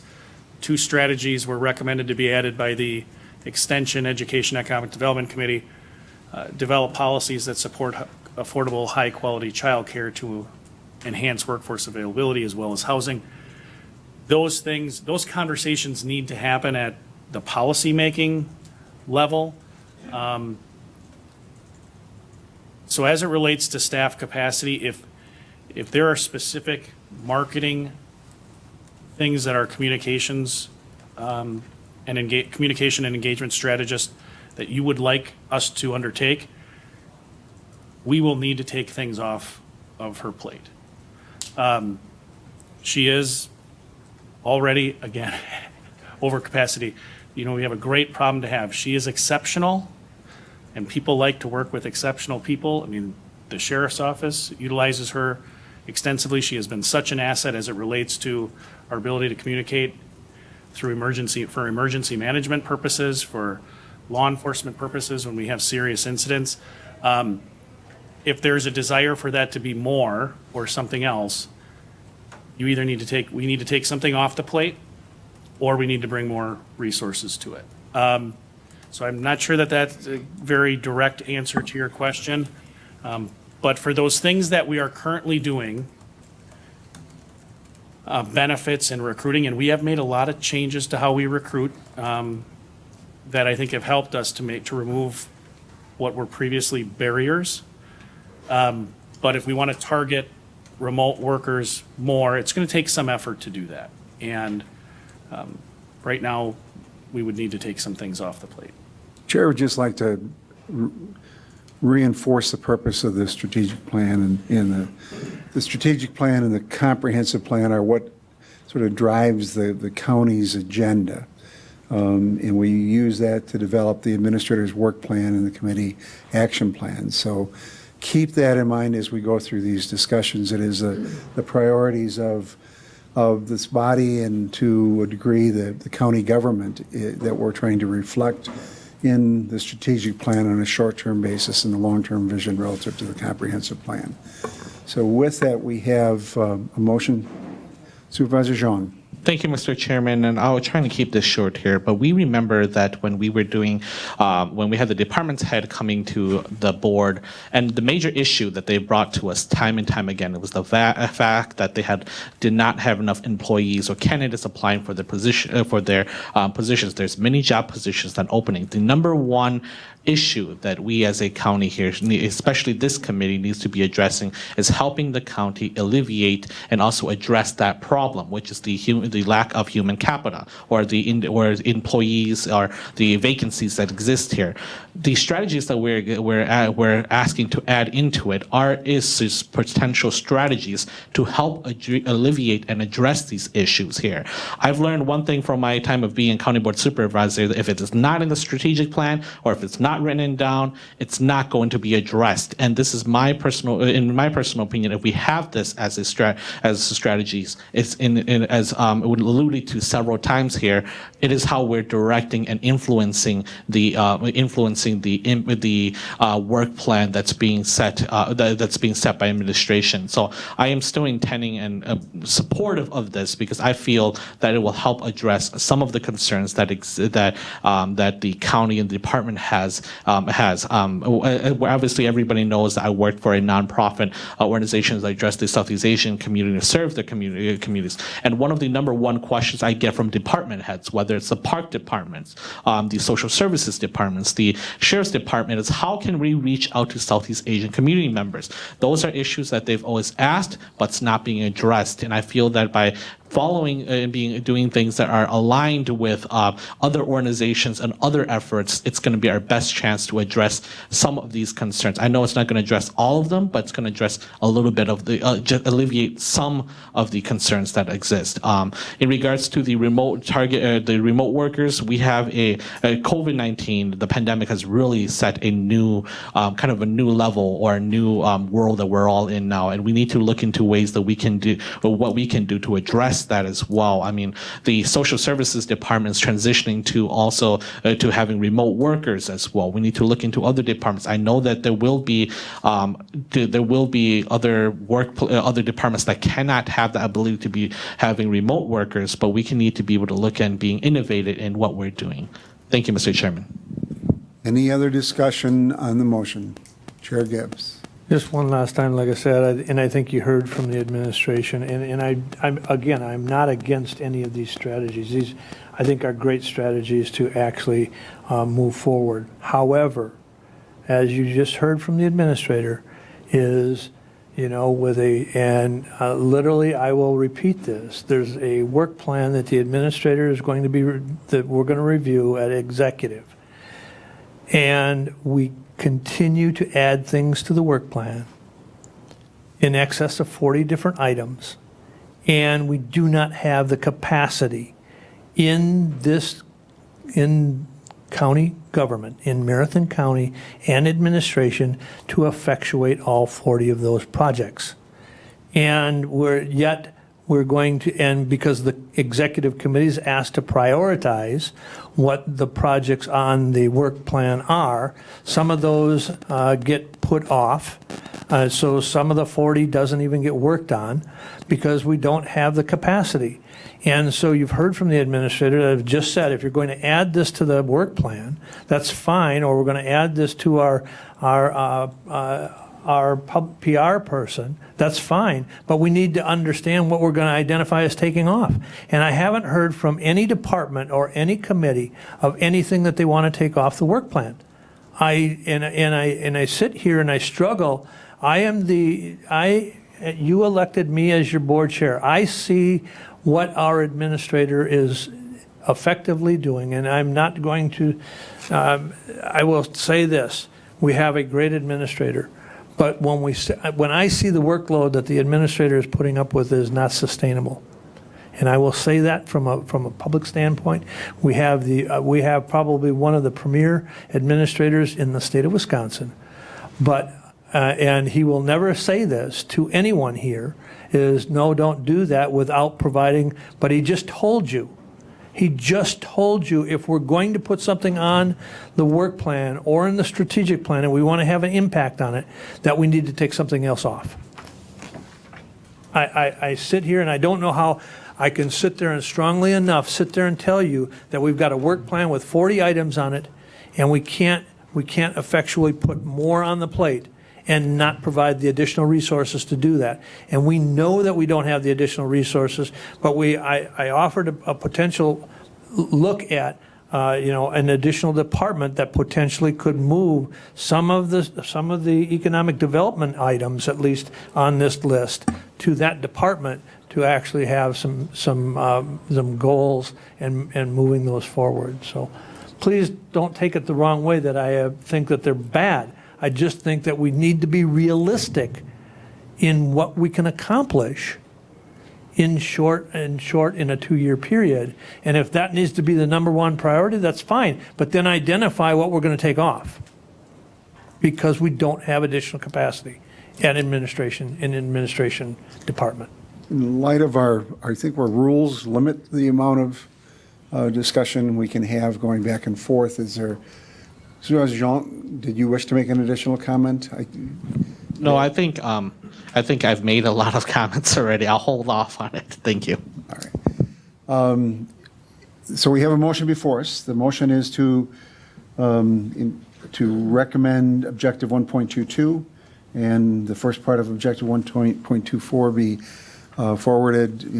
2 strategies were recommended to be added by the Extension Education Economic Development Committee. Develop policies that support affordable, high-quality childcare to enhance workforce availability as well as housing. Those things, those conversations need to happen at the policymaking level. So as it relates to staff capacity, if there are specific marketing things that our communications and communication and engagement strategists that you would like us to undertake, we will need to take things off of her plate. She is already, again, over capacity. You know, we have a great problem to have. She is exceptional, and people like to work with exceptional people. I mean, the sheriff's office utilizes her extensively. She has been such an asset as it relates to our ability to communicate through emergency management purposes, for law enforcement purposes when we have serious incidents. If there's a desire for that to be more or something else, we need to take something off the plate, or we need to bring more resources to it. So I'm not sure that that's a very direct answer to your question. But for those things that we are currently doing, benefits and recruiting, and we have made a lot of changes to how we recruit that I think have helped us to remove what were previously barriers. But if we want to target remote workers more, it's going to take some effort to do that. And right now, we would need to take some things off the plate. Chair would just like to reinforce the purpose of the strategic plan, and the strategic plan and the comprehensive plan are what sort of drives the county's agenda. And we use that to develop the administrator's work plan and the committee action plan. So keep that in mind as we go through these discussions. It is the priorities of this body, and to a degree the county government that we're trying to reflect in the strategic plan on a short-term basis and the long-term vision relative to the comprehensive plan. So with that, we have a motion. Supervisor Zhang. Thank you, Mr. Chairman, and I'll try to keep this short here, but we remember that when we were doing, when we had the department's head coming to the board, and the major issue that they brought to us time and time again, it was the fact that they did not have enough employees or candidates applying for their positions. There's many job positions not opening. The number one issue that we as a county here, especially this committee, needs to be addressing is helping the county alleviate and also address that problem, which is the lack of human capital, or the employees, or the vacancies that exist here. The strategies that we're asking to add into it is potential strategies to help alleviate and address these issues here. I've learned one thing from my time of being county board supervisor: that if it is not in the strategic plan, or if it's not not written down, it's not going to be addressed. And this is in my personal opinion, if we have this as strategies, it's as it would alluded to several times here, it is how we're directing and influencing the work plan that's being set by administration. So I am still intending and supportive of this because I feel that it will help address some of the concerns that the county and the department has. Obviously, everybody knows that I work for a nonprofit organization that address the Southeast Asian community, serve the communities. And one of the number one questions I get from department heads, whether it's the park departments, the social services departments, the sheriff's department, is how can we reach out to Southeast Asian community members? Those are issues that they've always asked, but it's not being addressed. And I feel that by following and doing things that are aligned with other organizations and other efforts, it's going to be our best chance to address some of these concerns. I know it's not going to address all of them, but it's going to address a little bit of just alleviate some of the concerns that exist. In regards to the remote workers, we have a COVID-19. The pandemic has really set a new kind of a new level or a new world that we're all in now, and we need to look into ways that we can do or what we can do to address that as well. I mean, the social services department is transitioning to also to having remote workers as well. We need to look into other departments. I know that there will be other departments that cannot have the ability to be having remote workers, but we can need to be able to look at being innovative in what we're doing. Thank you, Mr. Chairman. Any other discussion on the motion? Chair Gibbs. Just one last time, like I said, and I think you heard from the administration, I'm not against any of these strategies. These, I think, are great strategies to actually move forward. However, as you just heard from the administrator, is, literally, I will repeat this. There's a work plan that the administrator is going to that we're going to review at executive. And we continue to add things to the work plan in excess of 40 different items, and we do not have the capacity in county government, in Marathon County and administration, to effectuate all 40 of those projects. And we're going to, and because the executive committee is asked to prioritize what the projects on the work plan are, some of those get put off. So some of the 40 doesn't even get worked on because we don't have the capacity. And so you've heard from the administrator that have just said, if you're going to add this to the work plan, that's fine, or we're going to add this to our PR person, that's fine, but we need to understand what we're going to identify as taking off. And I haven't heard from any department or any committee of anything that they want to take off the work plan. I sit here and I struggle. You elected me as your board chair. I see what our administrator is effectively doing, and I'm not going to, I will say this, we have a great administrator. But when I see the workload that the administrator is putting up with is not sustainable, and I will say that from a public standpoint, we have probably one of the premier administrators in the state of Wisconsin, but and he will never say this to anyone here, is no, don't do that without providing. But he just told you. He just told you if we're going to put something on the work plan or in the strategic plan and we want to have an impact on it, that we need to take something else off. I sit here and I don't know how I can sit there and strongly enough sit there and tell you that we've got a work plan with 40 items on it and we can't effectually put more on the plate and not provide the additional resources to do that. And we know that we don't have the additional resources, but I offered a potential look at an additional department that potentially could move some of the economic development items, at least on this list, to that department to actually have some goals and moving those forward. So please don't take it the wrong way that I think that they're bad. I just think that we need to be realistic in what we can accomplish in short in a 2-year period. And if that needs to be the number one priority, that's fine. But then identify what we're going to take off, because we don't have additional capacity in administration department. In light of I think our rules limit the amount of discussion we can have going back and forth. Is there, Supervisor Jean, did you wish to make an additional comment? No, I think I've made a lot of comments already. I'll hold off on it. Thank you. All right. So we have a motion before us. The motion is to recommend objective 1.22, and the first part of objective 1.24 be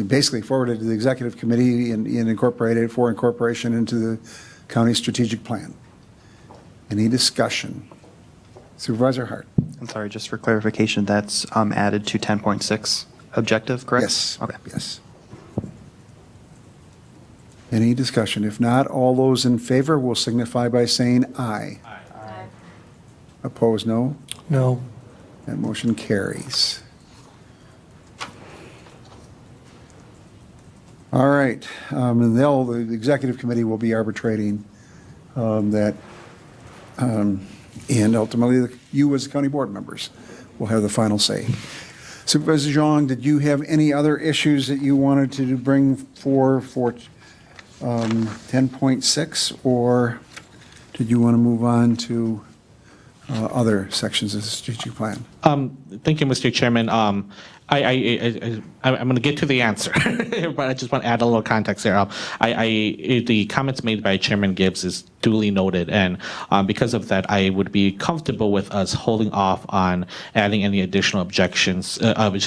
basically forwarded to the executive committee and incorporated for incorporation into the county strategic plan. Any discussion? Supervisor Hart? I'm sorry, just for clarification, that's added to 10.6 objective, correct? Yes. Okay. Yes. Any discussion? If not, all those in favor will signify by saying aye. Aye. Opposed, no? No. That motion carries. All right, and the executive committee will be arbitrating that, and ultimately, you as county board members will have the final say. Supervisor Zhang, did you have any other issues that you wanted to bring for 10.6, or did you want to move on to other sections of the strategic plan? Thank you, Mr. Chairman. I'm going to get to the answer, but I just want to add a little context there. The comments made by Chairman Gibbs is duly noted, and because of that, I would be comfortable with us holding off on adding any additional objections,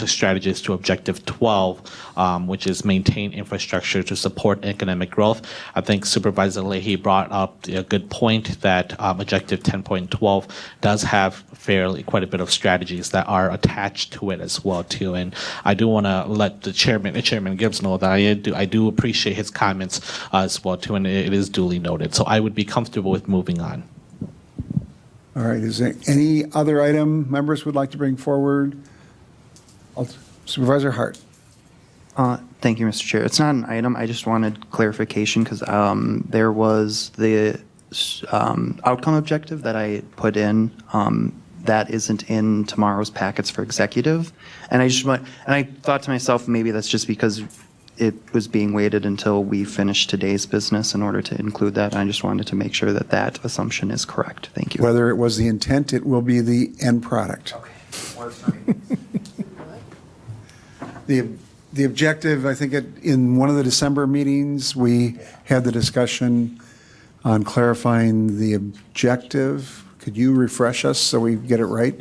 strategies to Objective 12, which is maintain infrastructure to support economic growth. I think Supervisor Leahy brought up a good point that Objective 10.12 does have quite a bit of strategies that are attached to it as well too. And I do want to let Chairman Gibbs know that I do appreciate his comments as well too, and it is duly noted. So I would be comfortable with moving on. All right, is there any other item members would like to bring forward? Supervisor Hart. Thank you, Mr. Chair. It's not an item. I just wanted clarification because there was the outcome objective that I put in that isn't in tomorrow's packets for executive. And I thought to myself, maybe that's just because it was being waited until we finished today's business in order to include that. I just wanted to make sure that that assumption is correct. Thank you. Whether it was the intent, it will be the end product. Okay. Works for me. The objective, I think in one of the December meetings, we had the discussion on clarifying the objective. Could you refresh us so we get it right?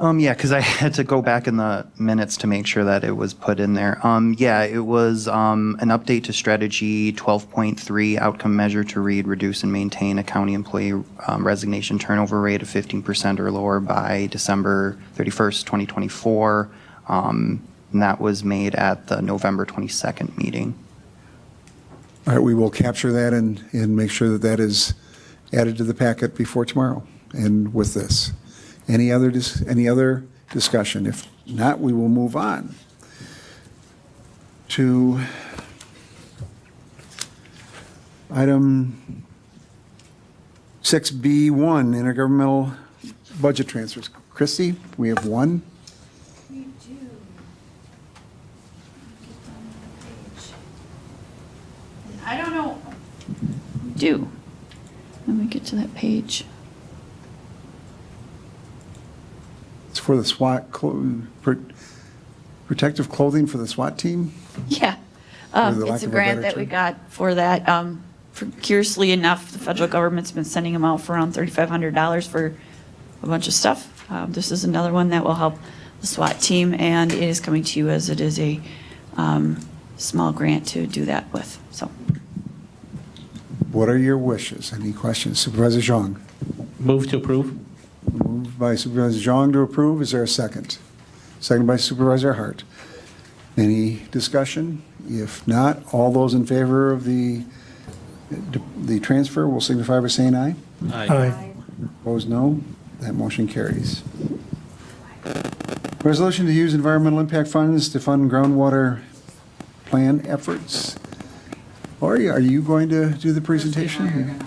Yeah, because I had to go back in the minutes to make sure that it was put in there. Yeah, it was an update to strategy 12.3 outcome measure to read, reduce, and maintain a county employee resignation turnover rate of 15% or lower by December 31st, 2024. And that was made at the November 22nd meeting. All right, we will capture that and make sure that that is added to the packet before tomorrow and with this. Any other discussion? If not, we will move on to item 6B1, intergovernmental budget transfers. Christie, we have one. We do. I don't know. We do. Let me get to that page. It's for the SWAT, protective clothing for the SWAT team? Yeah. For the lack It's a of a grant better that we term. got for that. Curiously enough, the federal government's been sending them out for around $3,500 for a bunch of stuff. This is another one that will help the SWAT team, and it is coming to you as it is a small grant to do that with, so. What are your wishes? Any questions? Supervisor Zhang? Move to approve. Moved by Supervisor Zhang to approve. Is there a second? Second by Supervisor Hart. Any discussion? If not, all those in favor of the transfer will signify by saying aye. Aye. Opposed, no. That motion carries. Resolution to use environmental impact funds to fund groundwater plan efforts. Lori, are you going to do the presentation?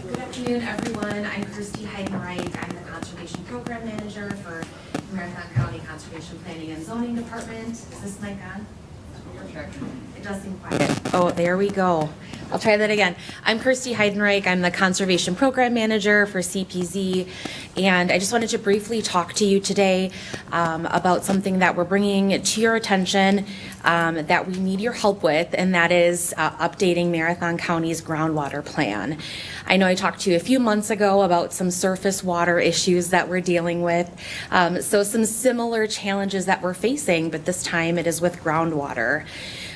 Good afternoon, everyone. I'm Christy Heidenreich. I'm the Conservation Program Manager for Marathon County Conservation Planning and Zoning Department. Is this mic on? It does seem quiet. Oh, there we go. I'll try that again. I'm Kirsty Heidenreich. I'm the Conservation Program Manager for CPZ, and I just wanted to briefly talk to you today about something that we're bringing to your attention that we need your help with, and that is updating Marathon County's groundwater plan. I know I talked to you a few months ago about some surface water issues that we're dealing with, so some similar challenges that we're facing, but this time it is with groundwater.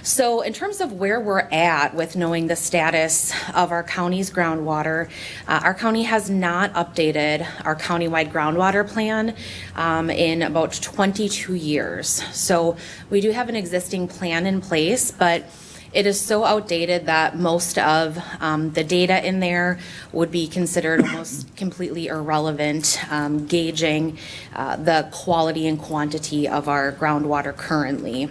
So in terms of where we're at with knowing the status of our county's groundwater, our county has not updated our countywide groundwater plan in about 22 years. So we do have an existing plan in place, but it is so outdated that most of the data in there would be considered almost completely irrelevant, gauging the quality and quantity of our groundwater currently.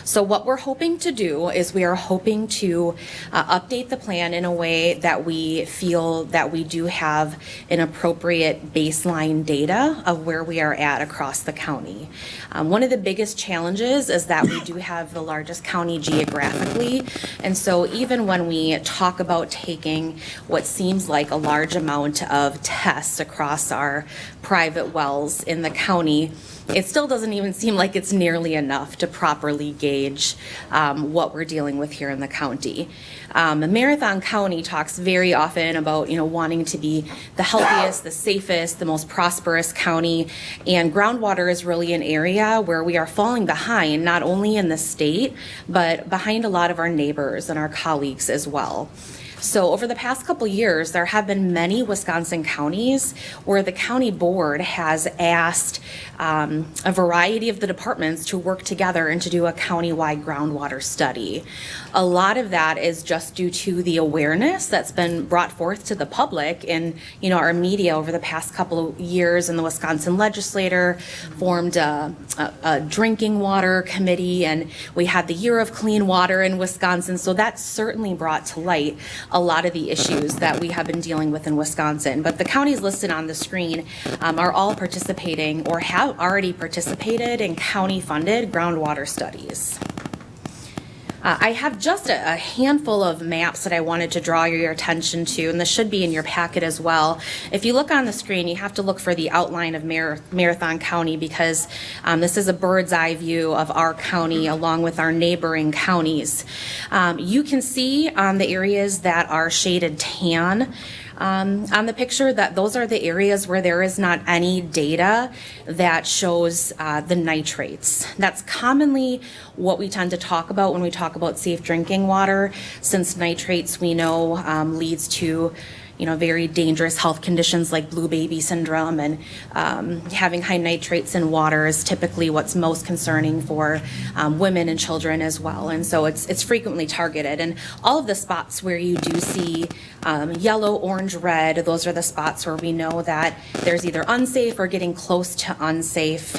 So what we're hoping to do is we are hoping to update the plan in a way that we feel that we do have an appropriate baseline data of where we are at across the county. One of the biggest challenges is that we do have the largest county geographically, and so even when we talk about taking what seems like a large amount of tests across our private wells in the county, it still doesn't even seem like it's nearly enough to properly gauge what we're dealing with here in the county. Marathon County talks very often about, wanting to be the healthiest, the safest, the most prosperous county, and groundwater is really an area where we are falling behind, not only in the state, but behind a lot of our neighbors and our colleagues as well. So over the past couple years, there have been many Wisconsin counties where the county board has asked a variety of the departments to work together and to do a countywide groundwater study. A lot of that is just due to the awareness that's been brought forth to the public in our media over the past couple of years, and the Wisconsin legislature formed a drinking water committee, and we had the Year of Clean Water in Wisconsin, so that certainly brought to light a lot of the issues that we have been dealing with in Wisconsin. But the counties listed on the screen are all participating or have already participated in county-funded groundwater studies. I have just a handful of maps that I wanted to draw your attention to, and this should be in your packet as well. If you look on the screen, you have to look for the outline of Marathon County, because this is a bird's eye view of our county along with our neighboring counties. You can see on the areas that are shaded tan on the picture that those are the areas where there is not any data that shows the nitrates. That's commonly what we tend to talk about when we talk about safe drinking water, since nitrates we know leads to very dangerous health conditions like blue baby syndrome, and having high nitrates in water is typically what's most concerning for women and children as well. And so it's frequently targeted. And all of the spots where you do see yellow, orange, red, those are the spots where we know that there's either unsafe or getting close to unsafe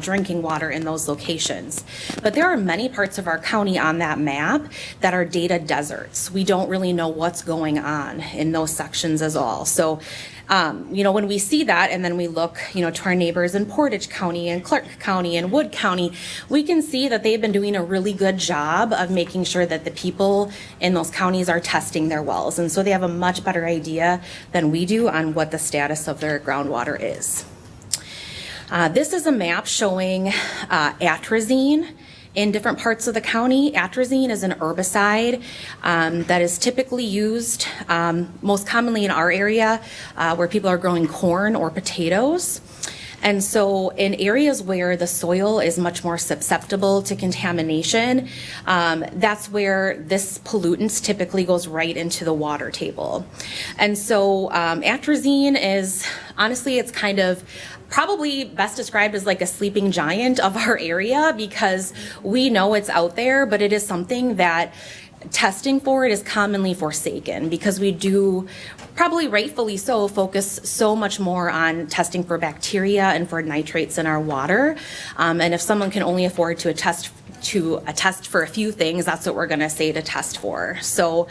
drinking water in those locations. But there are many parts of our county on that map that are data deserts. We don't really know what's going on in those sections as all. So, when we see that and then we look, to our neighbors in Portage County and Clark County and Wood County, we can see that they've been doing a really good job of making sure that the people in those counties are testing their wells. And so they have a much better idea than we do on what the status of their groundwater is. This is a map showing atrazine in different parts of the county. Atrazine is an herbicide that is typically used most commonly in our area where people are growing corn or potatoes. And so in areas where the soil is much more susceptible to contamination, that's where this pollutant typically goes right into the water table. And so atrazine is, honestly, it's kind of probably best described as like a sleeping giant of our area, because we know it's out there, but it is something that testing for it is commonly forsaken, because we do, probably rightfully so, focus so much more on testing for bacteria and for nitrates in our water. And if someone can only afford to test for a few things, that's what we're going to say to test for. So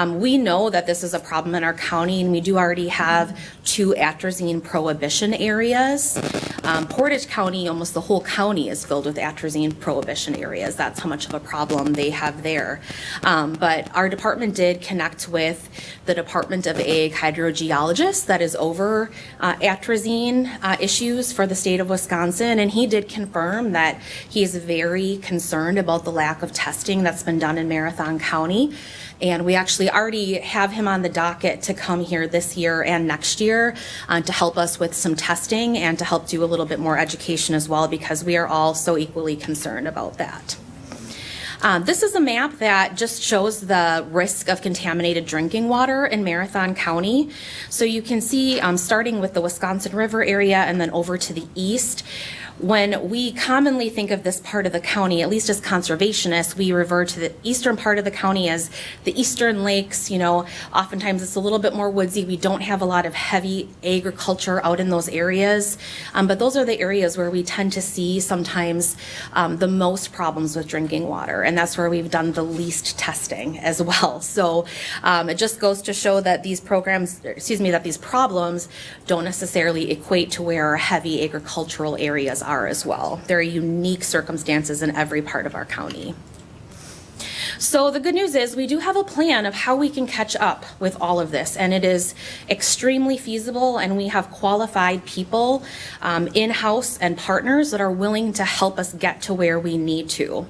we know that this is a problem in our county, and we do already have 2 atrazine prohibition areas. Portage County, almost the whole county is filled with atrazine prohibition areas. That's how much of a problem they have there. But our department did connect with the Department of Ag hydrogeologist that is over atrazine issues for the state of Wisconsin, and he did confirm that he is very concerned about the lack of testing that's been done in Marathon County. And we actually already have him on the docket to come here this year and next year to help us with some testing and to help do a little bit more education as well, because we are all so equally concerned about that. This is a map that just shows the risk of contaminated drinking water in Marathon County. So you can see, starting with the Wisconsin River area and then over to the east, when we commonly think of this part of the county, at least as conservationists, we refer to the eastern part of the county as the eastern lakes. You know, oftentimes it's a little bit more woodsy. We don't have a lot of heavy agriculture out in those areas, but those are the areas where we tend to see sometimes the most problems with drinking water, and that's where we've done the least testing as well. So it just goes to show that these problems don't necessarily equate to where our heavy agricultural areas are as well. There are unique circumstances in every part of our county. So the good news is we do have a plan of how we can catch up with all of this, and it is extremely feasible, and we have qualified people in-house and partners that are willing to help us get to where we need to.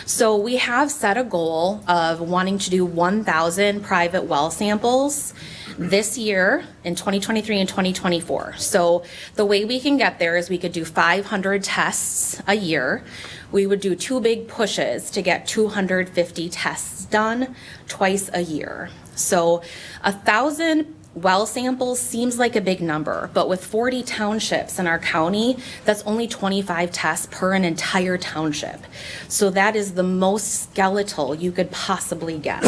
So we have set a goal of wanting to do 1,000 private well samples this year in 2023 and 2024. So the way we can get there is we could do 500 tests a year. We would do 2 big pushes to get 250 tests done twice a year. So 1,000 well samples seems like a big number, but with 40 townships in our county, that's only 25 tests per an entire township. So that is the most skeletal you could possibly get.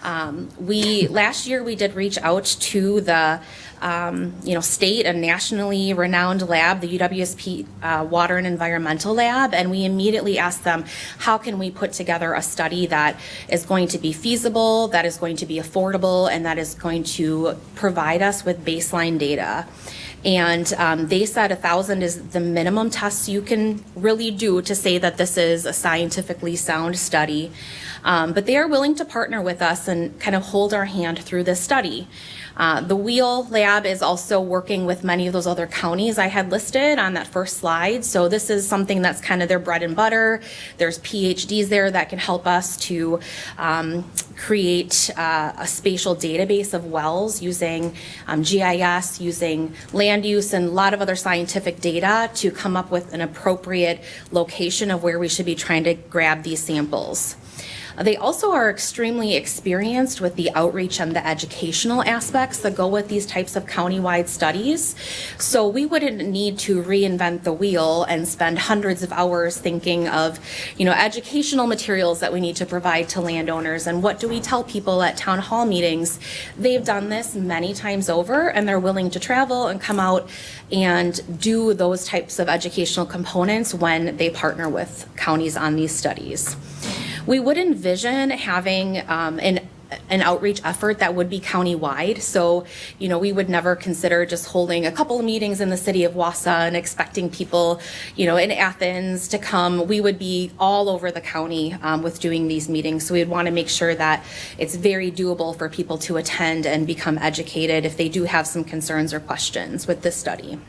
Last year we did reach out to the state and nationally renowned lab, the UWSP Water and Environmental Lab, and we immediately asked them, how can we put together a study that is going to be feasible, that is going to be affordable, and that is going to provide us with baseline data. And they said 1,000 is the minimum tests you can really do to say that this is a scientifically sound study. But they are willing to partner with us and kind of hold our hand through this study. The Wheel Lab is also working with many of those other counties I had listed on that first slide. So this is something that's kind of their bread and butter. There's PhDs there that can help us to create a spatial database of wells using GIS, using land use, and a lot of other scientific data to come up with an appropriate location of where we should be trying to grab these samples. They also are extremely experienced with the outreach and the educational aspects that go with these types of countywide studies. So we wouldn't need to reinvent the wheel and spend hundreds of hours thinking of, educational materials that we need to provide to landowners and what do we tell people at town hall meetings. They've done this many times over, and they're willing to travel and come out and do those types of educational components when they partner with counties on these studies. We would envision having an outreach effort that would be countywide. So, we would never consider just holding a couple of meetings in the city of Wausau and expecting people, in Athens to come. We would be all over the county with doing these meetings. So we would want to make sure that it's very doable for people to attend and become educated if they do have some concerns or questions with this study.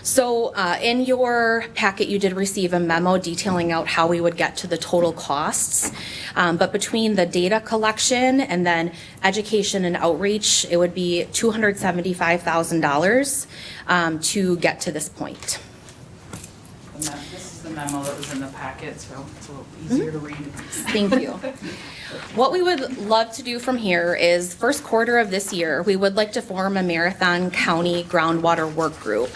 So in your packet, you did receive a memo detailing out how we would get to the total costs. But between the data collection and then education and outreach, it would be $275,000 to get to this point. This is the memo that was in the packet, so it's a little easier to read. Thank you. What we would love to do from here is first quarter of this year, we would like to form a Marathon County groundwater work group.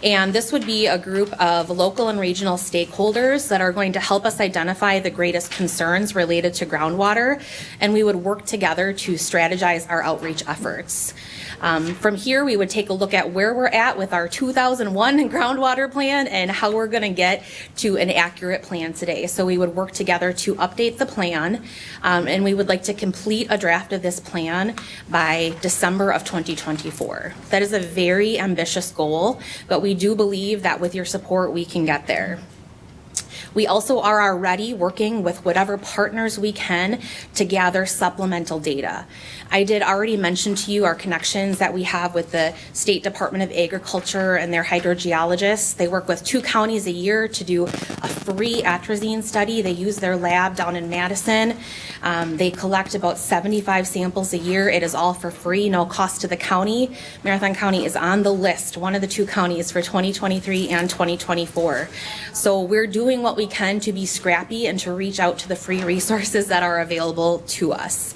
And this would be a group of local and regional stakeholders that are going to help us identify the greatest concerns related to groundwater. And we would work together to strategize our outreach efforts. From here, we would take a look at where we're at with our 2001 groundwater plan and how we're going to get to an accurate plan today. So we would work together to update the plan, and we would like to complete a draft of this plan by December of 2024. That is a very ambitious goal, but we do believe that with your support, we can get there. We also are already working with whatever partners we can to gather supplemental data. I did already mention to you our connections that we have with the State Department of Agriculture and their hydrogeologists. They work with 2 counties a year to do a free atrazine study. They use their lab down in Madison. They collect about 75 samples a year. It is all for free, no cost to the county. Marathon County is on the list, one of the 2 counties for 2023 and 2024. So we're doing what we can to be scrappy and to reach out to the free resources that are available to us.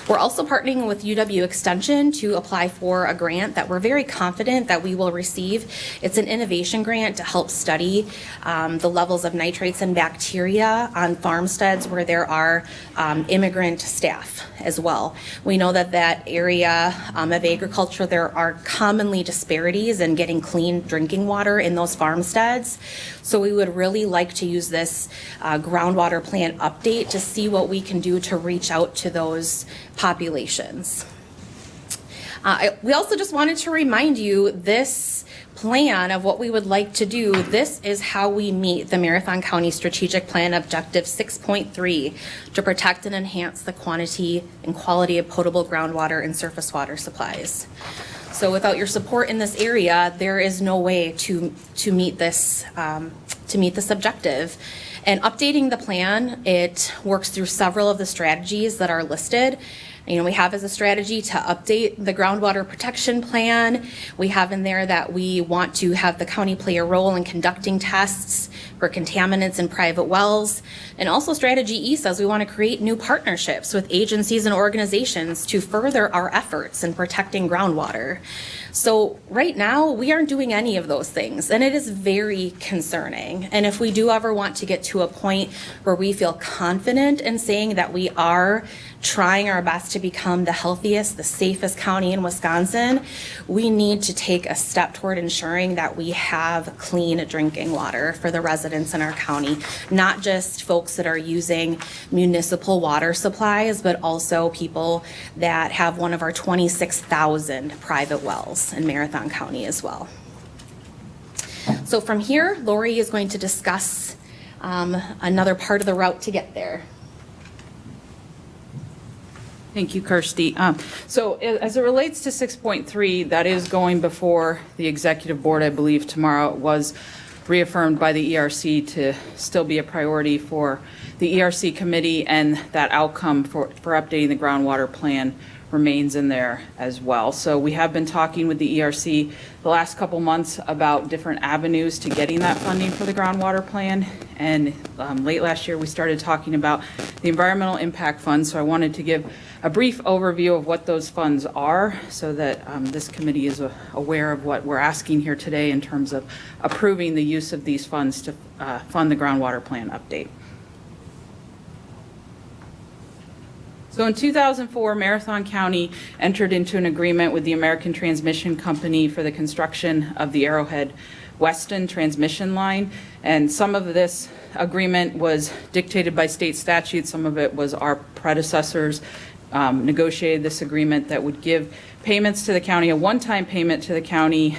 We're also partnering with UW Extension to apply for a grant that we're very confident that we will receive. It's an innovation grant to help study the levels of nitrates and bacteria on farmsteads where there are immigrant staff as well. We know that that area of agriculture, there are commonly disparities in getting clean drinking water in those farmsteads. So we would really like to use this groundwater plan update to see what we can do to reach out to those populations. We also just wanted to remind you this plan of what we would like to do. This is how we meet the Marathon County Strategic Plan Objective 6.3 to protect and enhance the quantity and quality of potable groundwater and surface water supplies. So without your support in this area, there is no way to meet this objective. And updating the plan, it works through several of the strategies that are listed. You know, we have as a strategy to update the groundwater protection plan. We have in there that we want to have the county play a role in conducting tests for contaminants in private wells. And also strategy E says we want to create new partnerships with agencies and organizations to further our efforts in protecting groundwater. So right now, we aren't doing any of those things, and it is very concerning. And if we do ever want to get to a point where we feel confident in saying that we are trying our best to become the healthiest, the safest county in Wisconsin, we need to take a step toward ensuring that we have clean drinking water for the residents in our county, not just folks that are using municipal water supplies, but also people that have one of our 26,000 private wells in Marathon County as well. So from here, Lori is going to discuss another part of the route to get there. Thank you, Kirsty. So as it relates to 6.3, that is going before the executive board, I believe tomorrow. It was reaffirmed by the ERC to still be a priority for the ERC committee, and that outcome for updating the groundwater plan remains in there as well. So we have been talking with the ERC the last couple months about different avenues to getting that funding for the groundwater plan. And late last year, we started talking about the environmental impact fund. So I wanted to give a brief overview of what those funds are so that this committee is aware of what we're asking here today in terms of approving the use of these funds to fund the groundwater plan update. So in 2004, Marathon County entered into an agreement with the American Transmission Company for the construction of the Arrowhead Weston transmission line. And some of this agreement was dictated by state statute. Some of it was our predecessors negotiated this agreement that would give payments to the county, a one-time payment to the county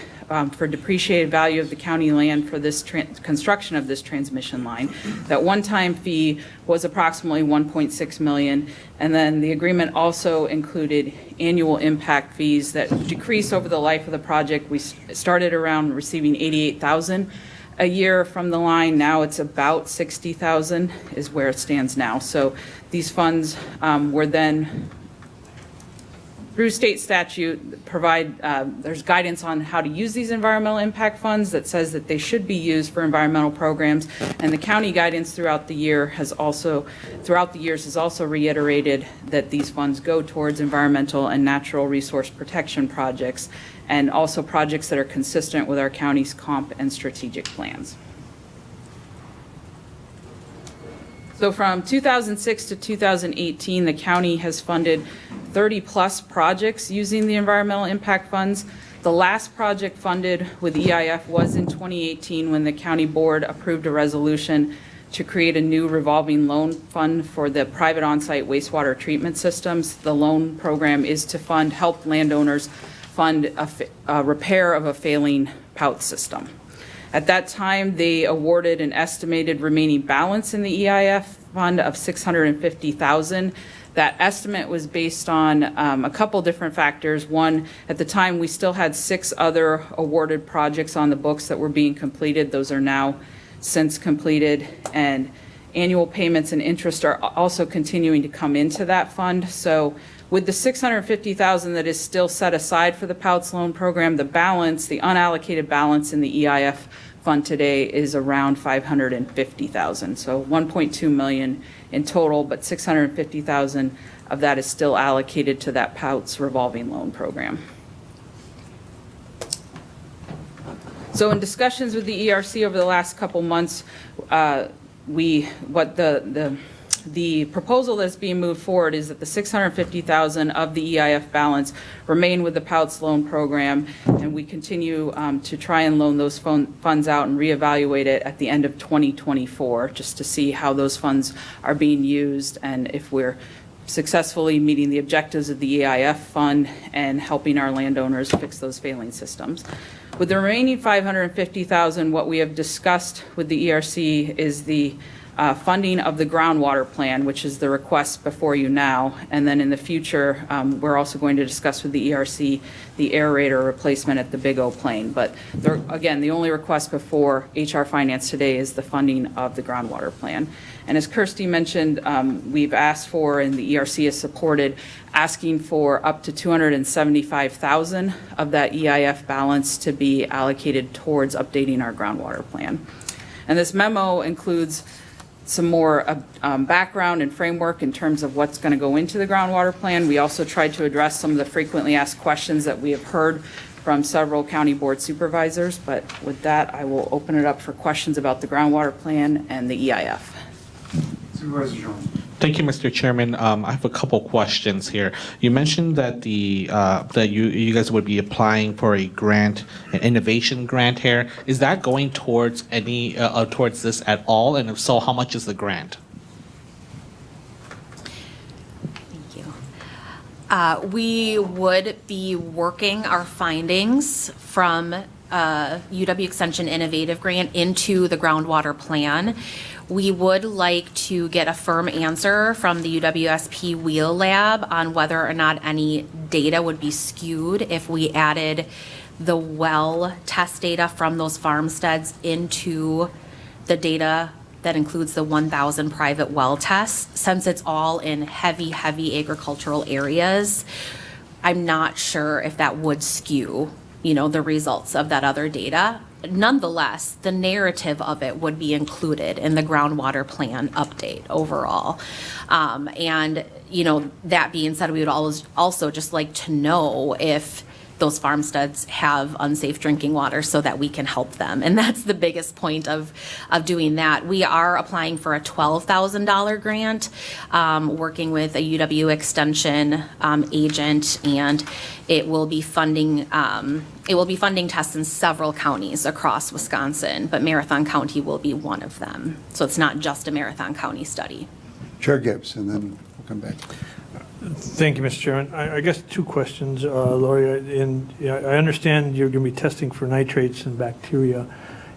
for depreciated value of the county land for this construction of this transmission line. That one-time fee was approximately $1.6 million, and then the agreement also included annual impact fees that decrease over the life of the project. We started around receiving $88,000 a year from the line. Now it's about $60,000 is where it stands now. So these funds were then, through state statute, there's guidance on how to use these environmental impact funds that says that they should be used for environmental programs. And the county guidance throughout the years has also reiterated that these funds go towards environmental and natural resource protection projects, and also projects that are consistent with our county's comp and strategic plans. So from 2006 to 2018, the county has funded 30-plus projects using the environmental impact funds. The last project funded with EIF was in 2018 when the county board approved a resolution to create a new revolving loan fund for the private on-site wastewater treatment systems. The loan program is to help landowners fund a repair of a failing POUT system. At that time, they awarded an estimated remaining balance in the EIF fund of $650,000. That estimate was based on a couple different factors. One, at the time, we still had 6 other awarded projects on the books that were being completed. Those are now since completed, and annual payments and interest are also continuing to come into that fund. So with the $650,000 that is still set aside for the POUTS loan program, the balance, the unallocated balance in the EIF fund today is around $550,000. So $1.2 million in total, but $650,000 of that is still allocated to that POUTS revolving loan program. So in discussions with the ERC over the last couple months, the proposal that's being moved forward is that the $650,000 of the EIF balance remain with the POUTS loan program, and we continue to try and loan those funds out and reevaluate it at the end of 2024, just to see how those funds are being used and if we're successfully meeting the objectives of the EIF fund and helping our landowners fix those failing systems. With the remaining $550,000, what we have discussed with the ERC is the funding of the groundwater plan, which is the request before you now. And then in the future, we're also going to discuss with the ERC the aerator replacement at the Big O Plain. But again, the only request before HR Finance today is the funding of the groundwater plan. And as Kirsty mentioned, we've asked for, and the ERC has supported, asking for up to $275,000 of that EIF balance to be allocated towards updating our groundwater plan. And this memo includes some more background and framework in terms of what's going to go into the groundwater plan. We also tried to address some of the frequently asked questions that we have heard from several county board supervisors. But with that, I will open it up for questions about the groundwater plan and the EIF. Supervisor Jones. Thank you, Mr. Chairman. I have a couple questions here. You mentioned that that you guys would be applying for a grant, an innovation grant here. Is that going towards towards this at all? And if so, how much is the grant? Thank you. We would be working our findings from UW Extension Innovative Grant into the groundwater plan. We would like to get a firm answer from the UWSP Wheel Lab on whether or not any data would be skewed if we added the well test data from those farmsteads into the data that includes the 1,000 private well tests. Since it's all in heavy agricultural areas, I'm not sure if that would skew, the results of that other data. Nonetheless, the narrative of it would be included in the groundwater plan update overall. And, that being said, we would also just like to know if those farmsteads have unsafe drinking water so that we can help them. And that's the biggest point of doing that. We are applying for a $12,000 grant, working with a UW Extension agent, and it will be funding tests in several counties across Wisconsin, but Marathon County will be one of them. So it's not just a Marathon County study. Chair Gibbs, and then we'll come back. Thank you, Mr. Chairman. I guess two questions, Lori. And I understand you're going to be testing for nitrates and bacteria,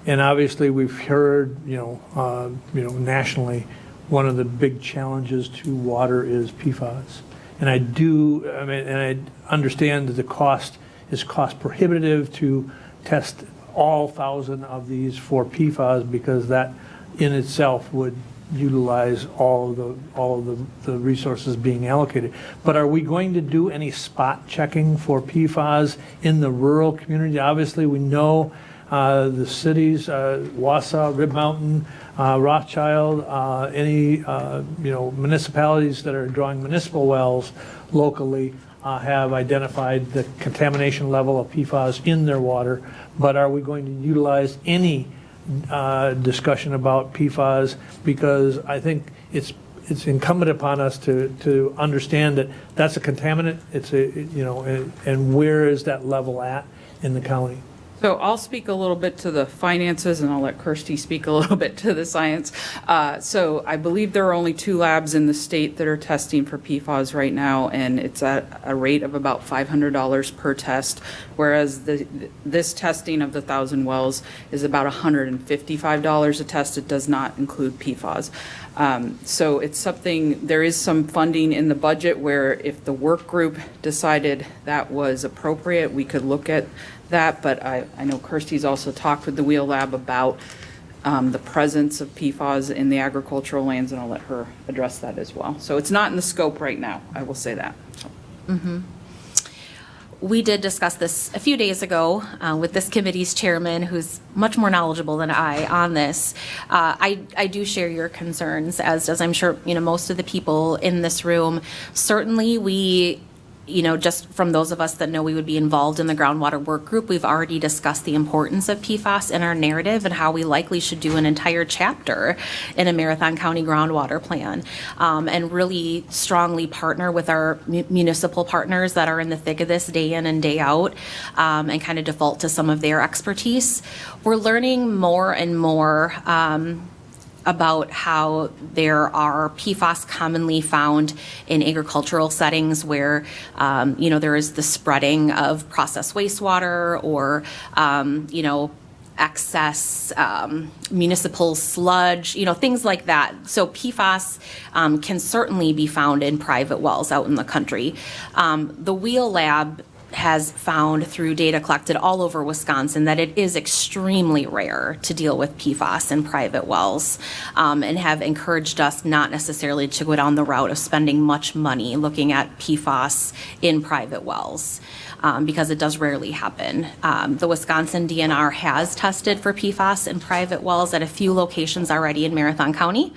and obviously we've heard, nationally, one of the big challenges to water is PFAS. And I understand that the cost is cost prohibitive to test all 1,000 of these for PFAS because that in itself would utilize all of the resources being allocated. But are we going to do any spot checking for PFAS in the rural community? Obviously, we know the cities, Wausau, Rib Mountain, Rothschild, any municipalities that are drawing municipal wells locally have identified the contamination level of PFAS in their water. But are we going to utilize any discussion about PFAS, because I think it's incumbent upon us to understand that that's a contaminant. And where is that level at in the county? So I'll speak a little bit to the finances, and I'll let Kirsty speak a little bit to the science. So I believe there are only 2 labs in the state that are testing for PFAS right now, and it's at a rate of about $500 per test, whereas this testing of the 1,000 wells is about $155 a test. It does not include PFAS. So it's something, there is some funding in the budget where if the work group decided that was appropriate, we could look at that, but I know Kirsty's also talked with the Wheel Lab about the presence of PFAS in the agricultural lands, and I'll let her address that as well. So it's not in the scope right now, I will say that. We did discuss this a few days ago with this committee's chairman, who's much more knowledgeable than I on this. I do share your concerns, as does, I'm sure, most of the people in this room. Certainly, we, just from those of us that know we would be involved in the groundwater work group, we've already discussed the importance of PFAS in our narrative and how we likely should do an entire chapter in a Marathon County groundwater plan, and really strongly partner with our municipal partners that are in the thick of this day in and day out, and kind of default to some of their expertise. We're learning more and more about how there are PFAS commonly found in agricultural settings where, there is the spreading of processed wastewater or, excess municipal sludge, things like that. So PFAS can certainly be found in private wells out in the country. The Wheel Lab has found through data collected all over Wisconsin that it is extremely rare to deal with PFAS in private wells, and have encouraged us not necessarily to go down the route of spending much money looking at PFAS in private wells, because it does rarely happen. The Wisconsin DNR has tested for PFAS in private wells at a few locations already in Marathon County,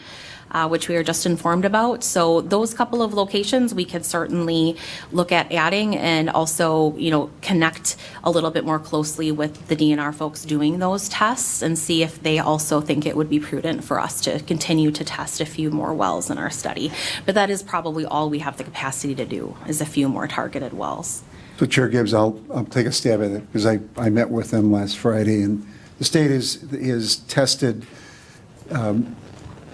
which we are just informed about. So those couple of locations we could certainly look at adding, and also, connect a little bit more closely with the DNR folks doing those tests and see if they also think it would be prudent for us to continue to test a few more wells in our study. But that is probably all we have the capacity to do, is a few more targeted wells. So Chair Gibbs, I'll take a stab at it, because I met with them last Friday, and the state is tested.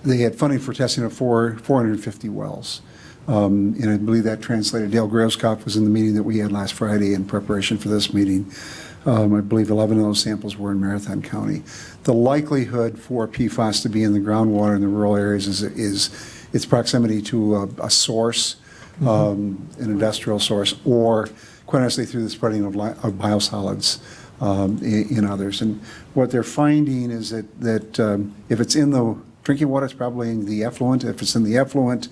They had funding for testing of 450 wells. And I believe that translated. Dale Groskopf was in the meeting that we had last Friday in preparation for this meeting. I believe 11 of those samples were in Marathon County. The likelihood for PFAS to be in the groundwater in the rural areas is its proximity to a source, an industrial source, or quite honestly through the spreading of biosolids in others. And what they're finding is that if it's in the drinking water, it's probably in the effluent. If it's in the effluent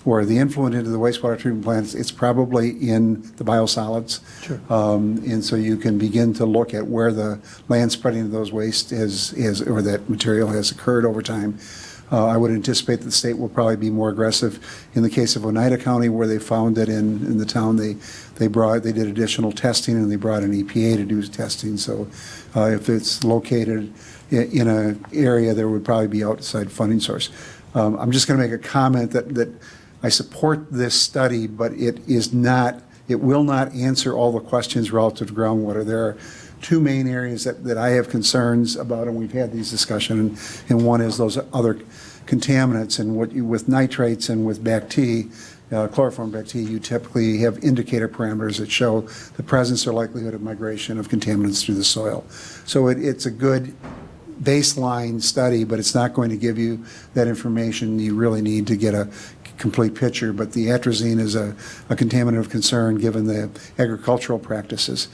or the influent into the wastewater treatment plants, it's probably in the biosolids. Sure. And so you can begin to look at where the land spreading of those waste or that material has occurred over time. I would anticipate that the state will probably be more aggressive. In the case of Oneida County, where they found it in the town, they did additional testing, and they brought an EPA to do testing. So if it's located in an area, there would probably be outside funding source. I'm just going to make a comment that I support this study, but it will not answer all the questions relative to groundwater. There are 2 main areas that I have concerns about, and we've had these discussions, and one is those other contaminants, and with nitrates and with BACT, chloroform bacteria, you typically have indicator parameters that show the presence or likelihood of migration of contaminants through the soil. So it's a good baseline study, but it's not going to give you that information you really need to get a complete picture. But the atrazine is a contaminant of concern given the agricultural practices.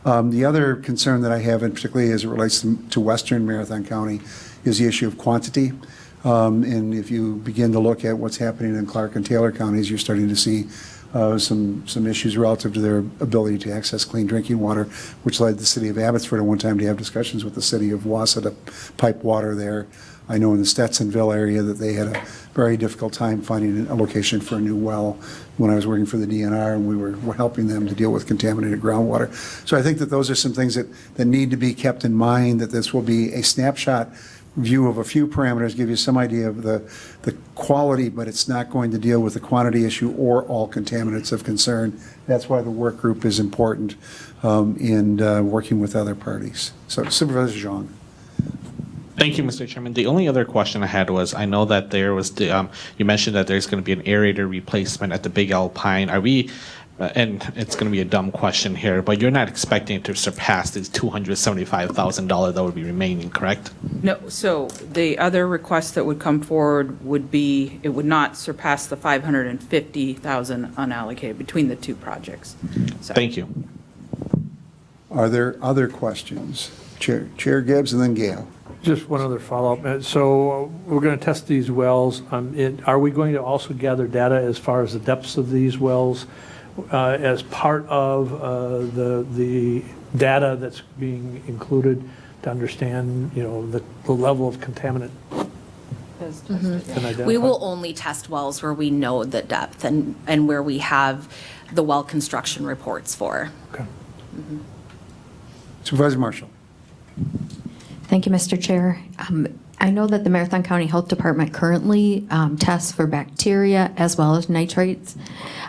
The other concern that I have, and particularly as it relates to Western Marathon County, is the issue of quantity. And if you begin to look at what's happening in Clark and Taylor counties, you're starting to see some issues relative to their ability to access clean drinking water, which led the city of Abbotsford at one time to have discussions with the city of Wausau to pipe water there. I know in the Stetsonville area that they had a very difficult time finding a location for a new well when I was working for the DNR, and we were helping them to deal with contaminated groundwater. So I think that those are some things that need to be kept in mind, that this will be a snapshot view of a few parameters, give you some idea of the quality, but it's not going to deal with the quantity issue or all contaminants of concern. That's why the work group is important in working with other parties. So Supervisor Zhang. Thank you, Mr. Chairman. The only other question I had was, I know that there was the, you mentioned that there's going to be an aerator replacement at the Big Alpine. Are we, and it's going to be a dumb question here, but you're not expecting it to surpass this $275,000 that would be remaining, correct? No, so the other request that would come forward would be, it would not surpass the $550,000 unallocated between the two projects. So- Thank you. Are there other questions? Chair Gibbs and then Gail. Just one other follow-up. So we're going to test these wells. Are we going to also gather data as far as the depths of these wells as part of the data that's being included to understand, the level of contaminant? Can identify? We will only test wells where we know the depth and where we have the well construction reports for. Okay. Supervisor Marshall. Thank you, Mr. Chair. I know that the Marathon County Health Department currently tests for bacteria as well as nitrates,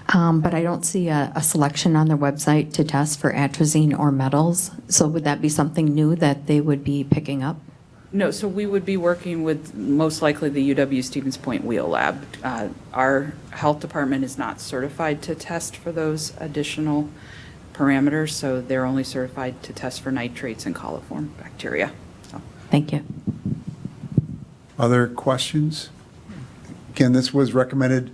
but I don't see a selection on their website to test for atrazine or metals. So would that be something new that they would be picking up? No, so we would be working with most likely the UW Stevens Point Wheel Lab. Our health department is not certified to test for those additional parameters, so they're only certified to test for nitrates and coliform bacteria. So. Thank you. Other questions? Again, this was recommended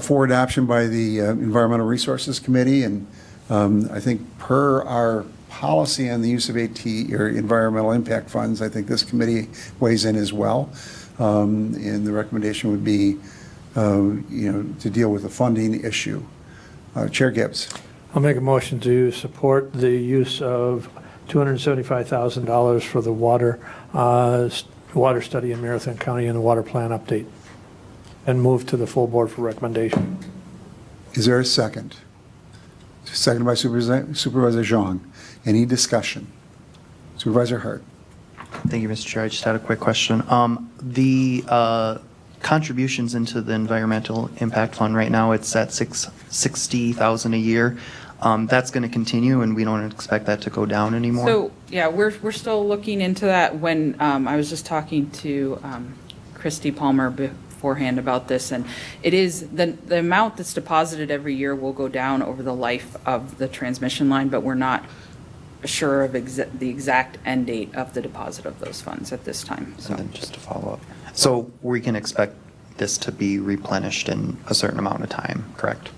for adoption by the Environmental Resources Committee, and I think per our policy on the use of AT or environmental impact funds, I think this committee weighs in as well. And the recommendation would be, to deal with the funding issue. Chair Gibbs. I'll make a motion to support the use of $275,000 for the water study in Marathon County and the water plan update, and move to the full board for recommendation. Is there a second? Seconded by Supervisor Zhang. Any discussion? Supervisor Hart. Thank you, Mr. Chair. I just had a quick question. The contributions into the Environmental Impact Fund right now, it's at $60,000 a year. That's going to continue, and we don't expect that to go down anymore? So, yeah, we're still looking into that. When I was just talking to Christy Palmer beforehand about this, and it is, the amount that's deposited every year will go down over the life of the transmission line, but we're not sure of the exact end date of the deposit of those funds at this time. So. And then just to follow up. So we can expect this to be replenished in a certain amount of time, correct?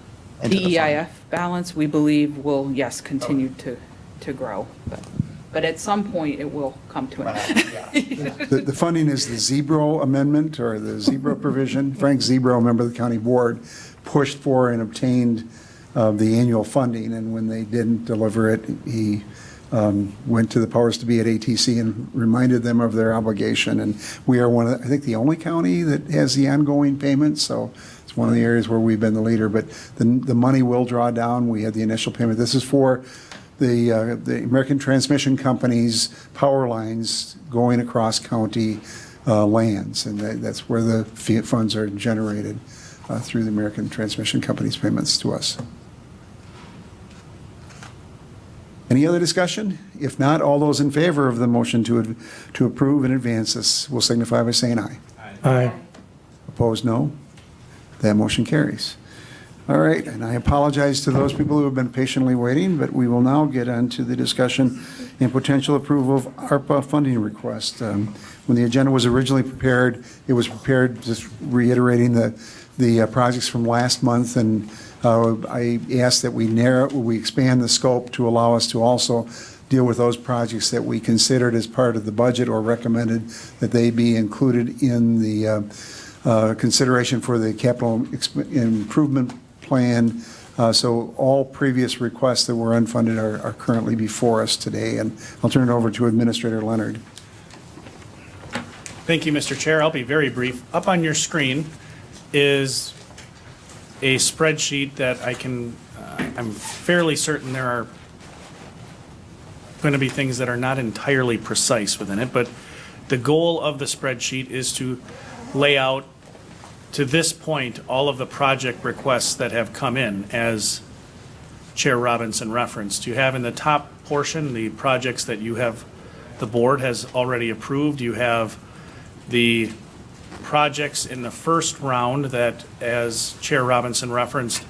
Into The fund? EIF balance, we believe, will, yes, continue to grow. But at some point, it will come to an end. The funding is the Zebro amendment or the Zebro provision. Frank Zebro, a member of the county board, pushed for and obtained the annual funding, and when they didn't deliver it, he went to the powers to be at ATC and reminded them of their obligation. And we are one of the, I think, the only county that has the ongoing payments, so it's one of the areas where we've been the leader. But the money will draw down. We had the initial payment. This is for the American Transmission Company's power lines going across county lands, and that's where the funds are generated through the American Transmission Company's payments to us. Any other discussion? If not, all those in favor of the motion to approve and advance this will signify by saying aye. Aye. Opposed, no. That motion carries. All right, and I apologize to those people who have been patiently waiting, but we will now get on to the discussion and potential approval of ARPA funding request. When the agenda was originally prepared, it was prepared just reiterating the projects from last month, and I asked that we expand the scope to allow us to also deal with those projects that we considered as part of the budget or recommended that they be included in the consideration for the capital improvement plan. So all previous requests that were unfunded are currently before us today, and I'll turn it over to Administrator Leonard. Thank you, Mr. Chair. I'll be very brief. Up on your screen is a spreadsheet that I'm fairly certain there are going to be things that are not entirely precise within it, but the goal of the spreadsheet is to lay out, to this point, all of the project requests that have come in, as Chair Robinson referenced. You have in the top portion the projects that the board has already approved. You have the projects in the first round that, as Chair Robinson referenced,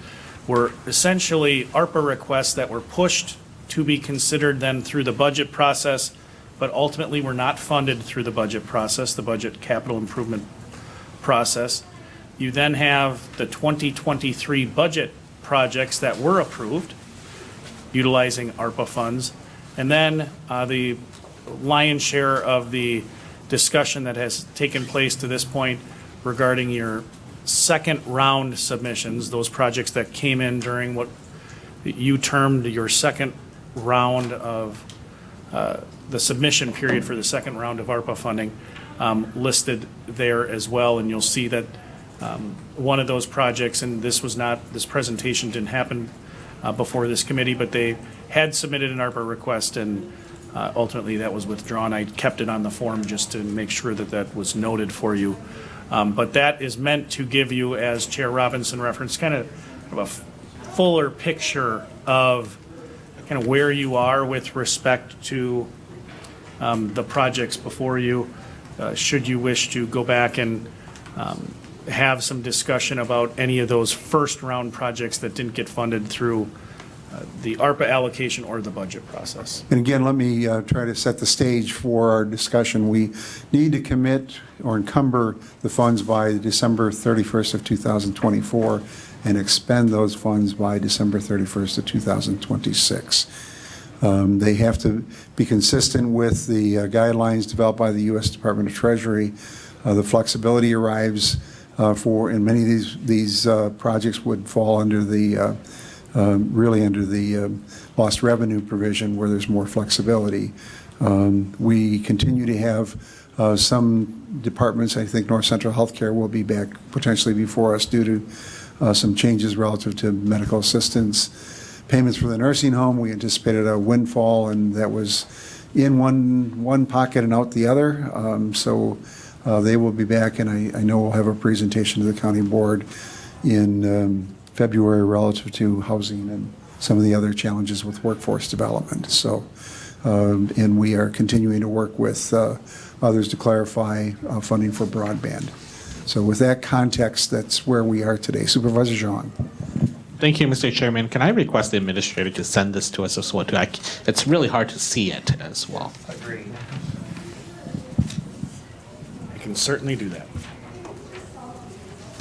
were essentially ARPA requests that were pushed to be considered then through the budget process, but ultimately were not funded through the budget process, the budget capital improvement process. You then have the 2023 budget projects that were approved utilizing ARPA funds. And then the lion's share of the discussion that has taken place to this point regarding your second round submissions, those projects that came in during what you termed your second round of the submission period for the second round of ARPA funding, listed there as well. And you'll see that one of those projects, and this presentation didn't happen before this committee, but they had submitted an ARPA request, and ultimately that was withdrawn. I kept it on the form just to make sure that that was noted for you. But that is meant to give you, as Chair Robinson referenced, kind of a fuller picture of kind of where you are with respect to the projects before you. Should you wish to go back and have some discussion about any of those first round projects that didn't get funded through the ARPA allocation or the budget process. And again, let me try to set the stage for our discussion. We need to commit or encumber the funds by December 31st of 2024 and expend those funds by December 31st of 2026. They have to be consistent with the guidelines developed by the U.S. Department of Treasury. The flexibility arrives and many of these projects would fall under the really under the lost revenue provision where there's more flexibility. We continue to have some departments. I think North Central Healthcare will be back potentially before us due to some changes relative to medical assistance. Payments for the nursing home, we anticipated a windfall, and that was in one pocket and out the other. So they will be back, and I know we'll have a presentation to the county board in February relative to housing and some of the other challenges with workforce development. So, and we are continuing to work with others to clarify funding for broadband. So with that context, that's where we are today. Supervisor Zhang. Thank you, Mr. Chairman. Can I request the administrator to send this to us as well? It's really hard to see it as well. Agreed. I can certainly do that.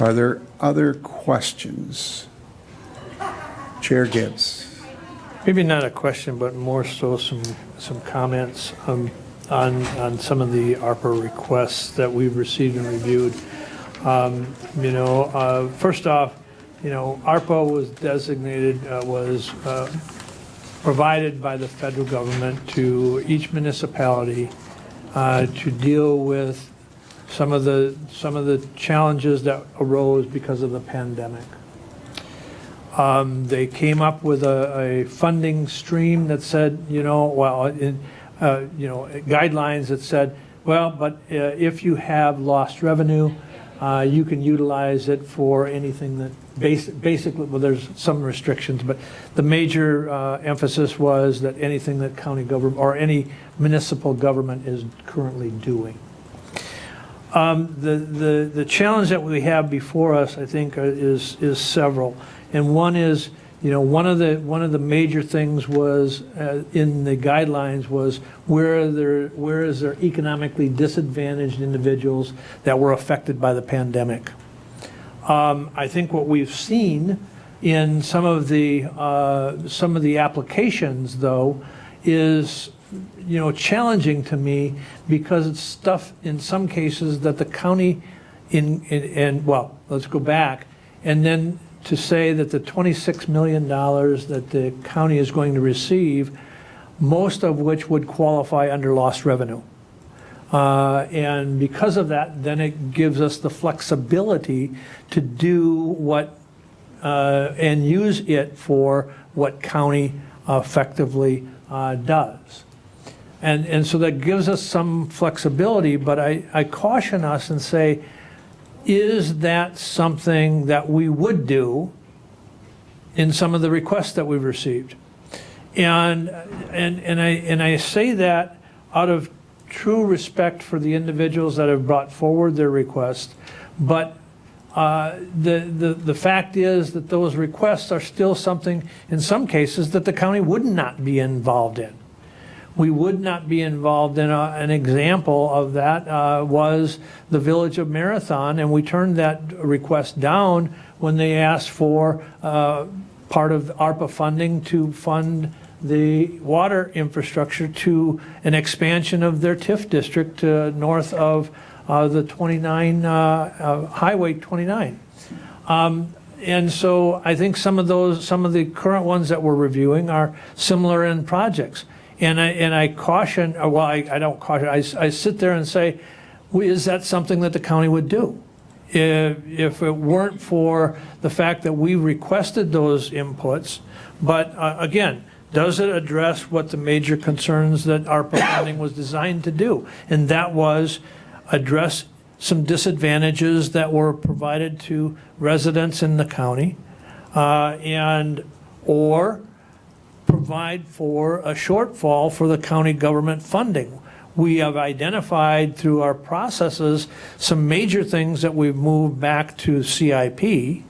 Are there other questions? Chair Gibbs. Maybe not a question, but more so some comments on some of the ARPA requests that we've received and reviewed. First off, ARPA was designated, provided by the federal government to each municipality to deal with some of the challenges that arose because of the pandemic. They came up with a funding stream that said, guidelines that said, but if you have lost revenue, you can utilize it for anything that basically, well, there's some restrictions, but the major emphasis was that anything that county government or any municipal government is currently doing. The challenge that we have before us, I think, is several. And one is, one of the major things was, in the guidelines was where is there economically disadvantaged individuals that were affected by the pandemic. I think what we've seen in some of the applications, though, is challenging to me, because it's stuff in some cases that the county well, let's go back, and then to say that the $26 million that the county is going to receive, most of which would qualify under lost revenue. And because of that, then it gives us the flexibility to do what, and use it for what county effectively does. And so that gives us some flexibility, but I caution us and say, is that something that we would do in some of the requests that we've received? And I say that out of true respect for the individuals that have brought forward their requests, but the fact is that those requests are still something, in some cases, that the county would not be involved in. We would not be involved in. An example of that was the Village of Marathon, and we turned that request down when they asked for part of ARPA funding to fund the water infrastructure to an expansion of their TIF district north of the 29, Highway 29. And so I think some of the current ones that we're reviewing are similar in projects. And I caution, well, I don't caution, I sit there and say, is that something that the county would do? If it weren't for the fact that we requested those inputs, but again, does it address what the major concerns that ARPA funding was designed to do? And that was address some disadvantages that were provided to residents in the county, or provide for a shortfall for the county government funding. We have identified through our processes some major things that we've moved back to CIP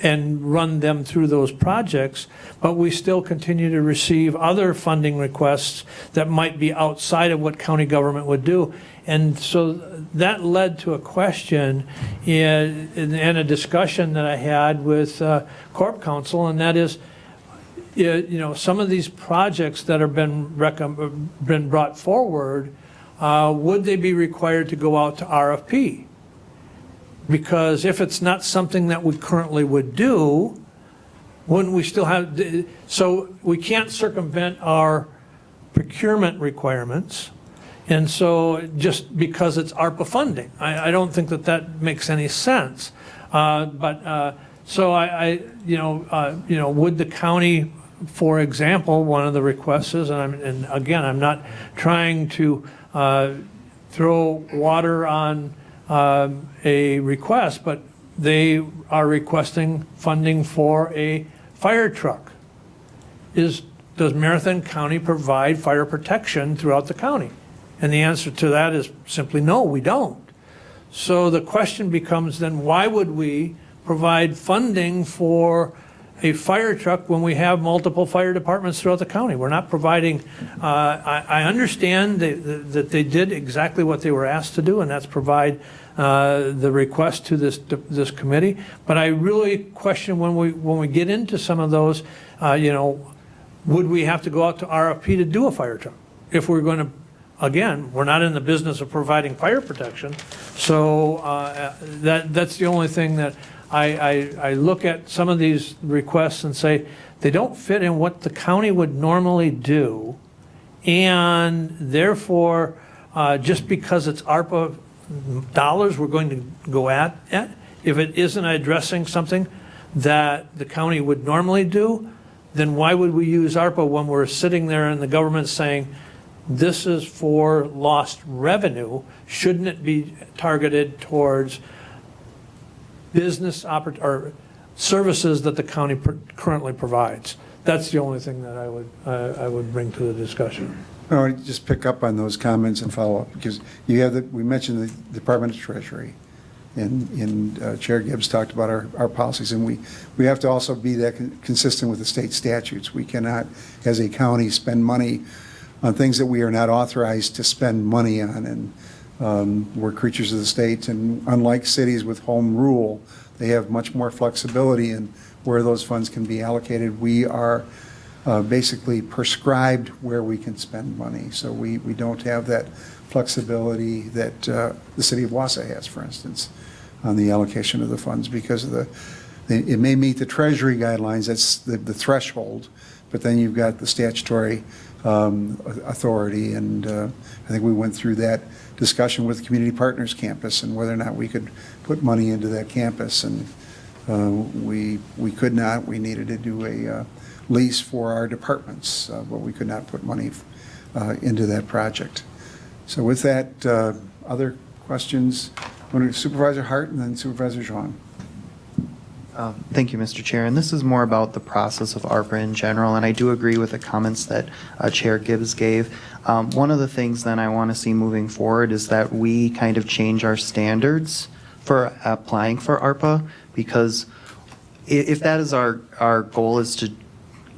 and run them through those projects, but we still continue to receive other funding requests that might be outside of what county government would do. And so that led to a question and a discussion that I had with Corp Council, and that is, some of these projects that have been brought forward, would they be required to go out to RFP? Because if it's not something that we currently would do, wouldn't we still have, so we can't circumvent our procurement requirements. And so just because it's ARPA funding, I don't think that makes any sense. So would the county, for example, one of the requests is, and again, I'm not trying to throw water on a request, but they are requesting funding for a fire truck. Does Marathon County provide fire protection throughout the county? And the answer to that is simply no, we don't. So the question becomes then, why would we provide funding for a fire truck when we have multiple fire departments throughout the county? We're not providing, I understand that they did exactly what they were asked to do, and that's provide the request to this committee. But I really question when we get into some of those, would we have to go out to RFP to do a fire truck? If we're going to, again, we're not in the business of providing fire protection. So that's the only thing that I look at some of these requests and say, they don't fit in what the county would normally do, and therefore, just because it's ARPA dollars we're going to go at, if it isn't addressing something that the county would normally do, then why would we use ARPA when we're sitting there and the government's saying, this is for lost revenue? Shouldn't it be targeted towards business or services that the county currently provides? That's the only thing that I would bring to the discussion. I want to just pick up on those comments and follow up, because you have we mentioned the Department of Treasury, and Chair Gibbs talked about our policies, and we have to also be that consistent with the state statutes. We cannot, as a county, spend money on things that we are not authorized to spend money on, and we're creatures of the state, and unlike cities with home rule, they have much more flexibility in where those funds can be allocated. We are basically prescribed where we can spend money. So we don't have that flexibility that the city of Wausau has, for instance, on the allocation of the funds, because of it may meet the Treasury guidelines, that's the threshold, but then you've got the statutory authority, and I think we went through that discussion with Community Partners Campus and whether or not we could put money into that campus, and we could not. We needed to do a lease for our departments, but we could not put money into that project. So with that, other questions? Supervisor Hart and then Supervisor Zhuang. Thank you, Mr. Chair. And this is more about the process of ARPA in general, and I do agree with the comments that Chair Gibbs gave. One of the things then I want to see moving forward is that we kind of change our standards for applying for ARPA, because if that is our goal, is to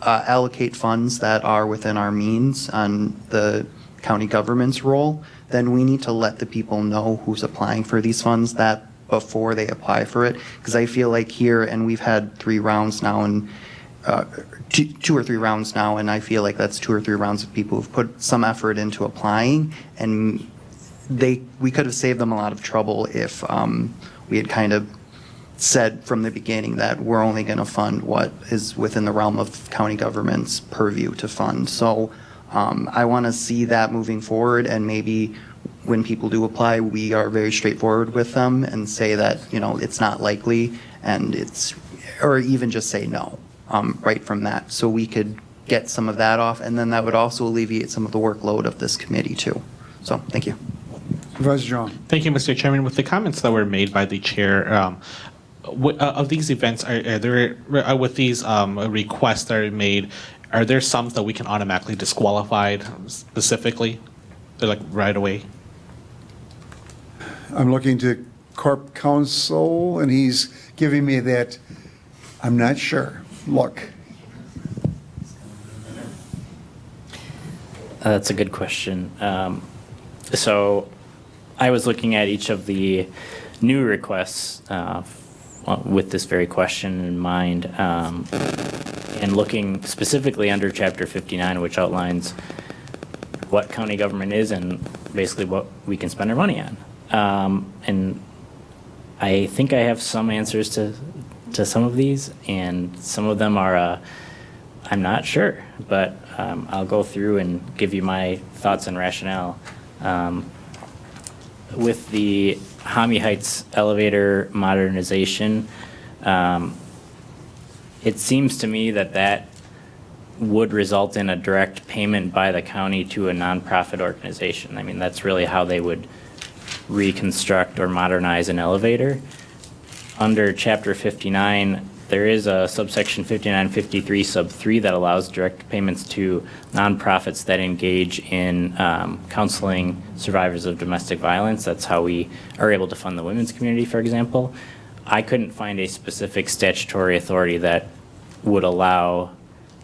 allocate funds that are within our means on the county government's role, then we need to let the people know who's applying for these funds that before they apply for it. Because I feel like here, and we've had 3 rounds now, and 2 or 3 rounds now, and I feel like that's 2 or 3 rounds of people who've put some effort into applying, and we could have saved them a lot of trouble if we had kind of said from the beginning that we're only going to fund what is within the realm of county government's purview to fund. So I want to see that moving forward, and maybe when people do apply, we are very straightforward with them and say that, it's not likely, and or even just say no right from that, so we could get some of that off, and then that would also alleviate some of the workload of this committee too. So thank you. Supervisor Zhuang. Thank you, Mr. Chairman. With the comments that were made by the chair, of these events, are there, with these requests that are made, are there some that we can automatically disqualify specifically? They're like right away? I'm looking to Corp Counsel, and he's giving me that, I'm not sure, look. That's a good question. So I was looking at each of the new requests with this very question in mind, and looking specifically under Chapter 59, which outlines what county government is and basically what we can spend our money on. And I think I have some answers to some of these, and some of them are, I'm not sure, but I'll go through and give you my thoughts and rationale. With the Hami Heights elevator modernization, it seems to me that would result in a direct payment by the county to a nonprofit organization. I mean, that's really how they would reconstruct or modernize an elevator. Under Chapter 59, there is a subsection 5953 sub 3 that allows direct payments to nonprofits that engage in counseling survivors of domestic violence. That's how we are able to fund the women's community, for example. I couldn't find a specific statutory authority that would allow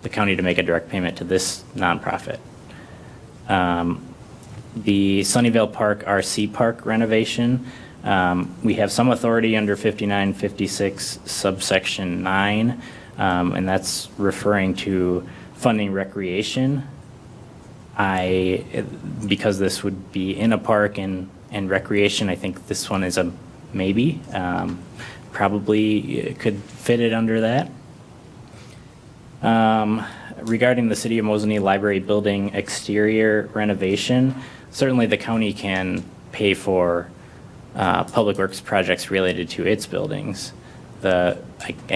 the county to make a direct payment to this nonprofit. The Sunnyvale Park RC Park renovation, we have some authority under 5956 subsection 9, and that's referring to funding recreation. Because this would be in a park and recreation, I think this one is a maybe. Probably could fit it under that. Regarding the City of Mosinee Library Building exterior renovation, certainly the county can pay for public works projects related to its buildings. I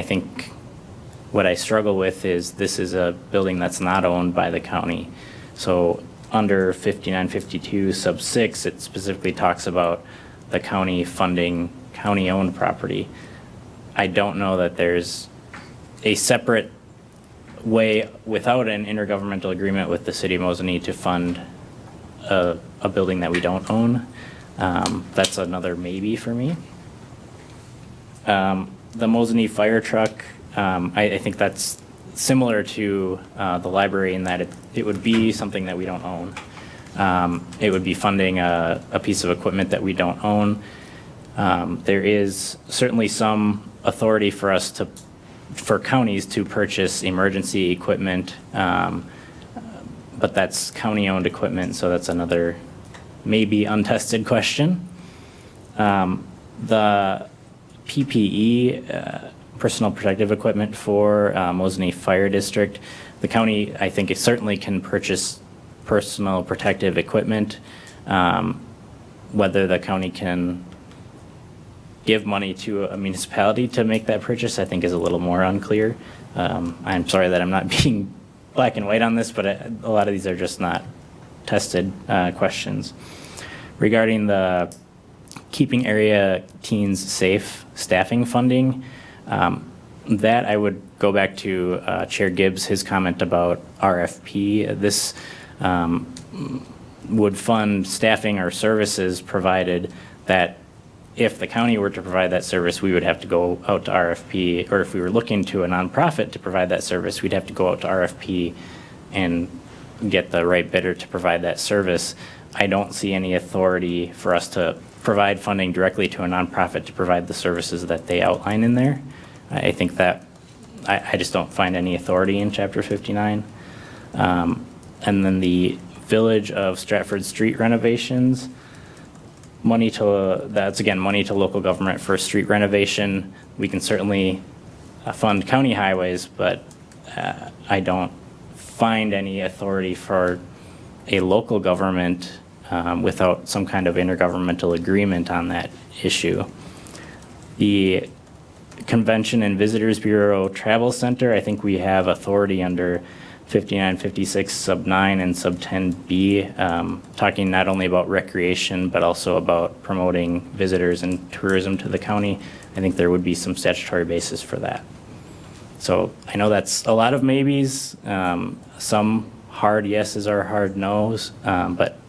think what I struggle with is this is a building that's not owned by the county. So under 5952 sub 6, it specifically talks about the county funding county-owned property. I don't know that there's a separate way without an intergovernmental agreement with the City of Mosinee to fund a building that we don't own. That's another maybe for me. The Mosinee fire truck, I think that's similar to the library in that it would be something that we don't own. It would be funding a piece of equipment that we don't own. There is certainly some authority for counties to purchase emergency equipment, but that's county-owned equipment, so that's another maybe untested question. The PPE, personal protective equipment for Mosinee Fire District, the county, I think, it certainly can purchase personal protective equipment. Whether the county can give money to a municipality to make that purchase, I think is a little more unclear. I'm sorry that I'm not being black and white on this, but a lot of these are just not tested questions. Regarding the keeping area teens safe staffing funding, that I would go back to Chair Gibbs, his comment about RFP. This would fund staffing or services provided that if the county were to provide that service, we would have to go out to RFP, or if we were looking to a nonprofit to provide that service, we'd have to go out to RFP and get the right bidder to provide that service. I don't see any authority for us to provide funding directly to a nonprofit to provide the services that they outline in there. I think that I just don't find any authority in Chapter 59. And then the Village of Stratford street renovations, that's again money to local government for street renovation. We can certainly fund county highways, but I don't find any authority for a local government without some kind of intergovernmental agreement on that issue. The Convention and Visitors Bureau Travel Center, I think we have authority under 5956 sub 9 and sub 10B, talking not only about recreation, but also about promoting visitors and tourism to the county. I think there would be some statutory basis for that. So I know that's a lot of maybes, some hard yeses or hard nos, but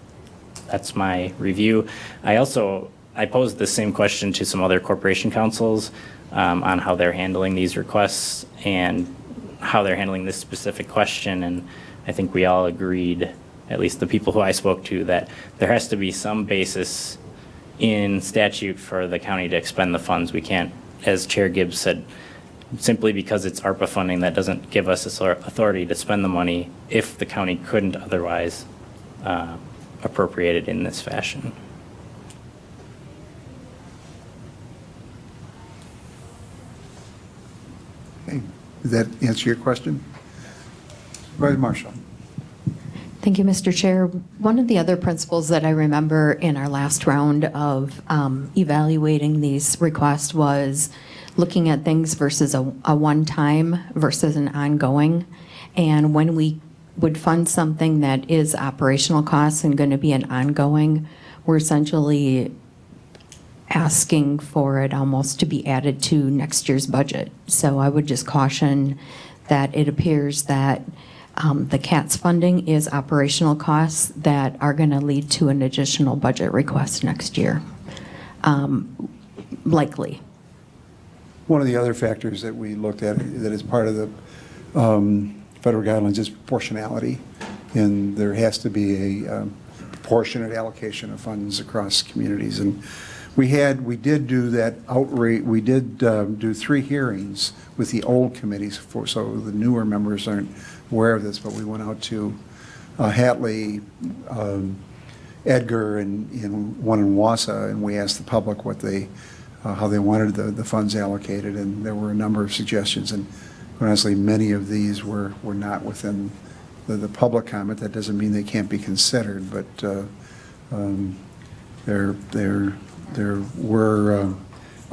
that's my review. I posed the same question to some other corporation councils on how they're handling these requests and how they're handling this specific question, and I think we all agreed, at least the people who I spoke to, that there has to be some basis in statute for the county to expend the funds. We can't, as Chair Gibbs said, simply because it's ARPA funding, that doesn't give us authority to spend the money if the county couldn't otherwise appropriate it in this fashion. Okay. Does that answer your question? Supervisor Marshall. Thank you, Mr. Chair. One of the other principles that I remember in our last round of evaluating these requests was looking at things versus a one-time versus an ongoing. And when we would fund something that is operational costs and going to be an ongoing, we're essentially asking for it almost to be added to next year's budget. So I would just caution that it appears that the CATS funding is operational costs that are going to lead to an additional budget request next year, likely. One of the other factors that we looked at that is part of the federal guidelines is proportionality, and there has to be a proportionate allocation of funds across communities. And we did do that outreach. We did do 3 hearings with the old committees, so the newer members aren't aware of this, but we went out to Hatley, Edgar, and one in Wausau, and we asked the public how they wanted the funds allocated, and there were a number of suggestions, and honestly, many of these were not within the public comment. That doesn't mean they can't be considered, but there were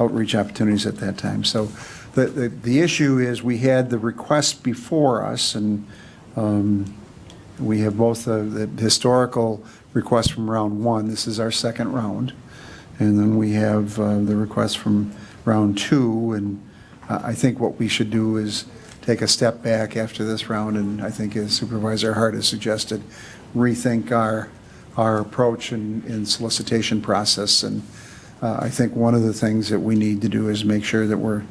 outreach opportunities at that time. So the issue is we had the request before us, and we have both the historical request from round 1. This is our second round. And then we have the request from round 2. And I think what we should do is take a step back after this round, and I think as Supervisor Hart has suggested, rethink our our approach in solicitation process. And I think one of the things that we need to do is make sure that we're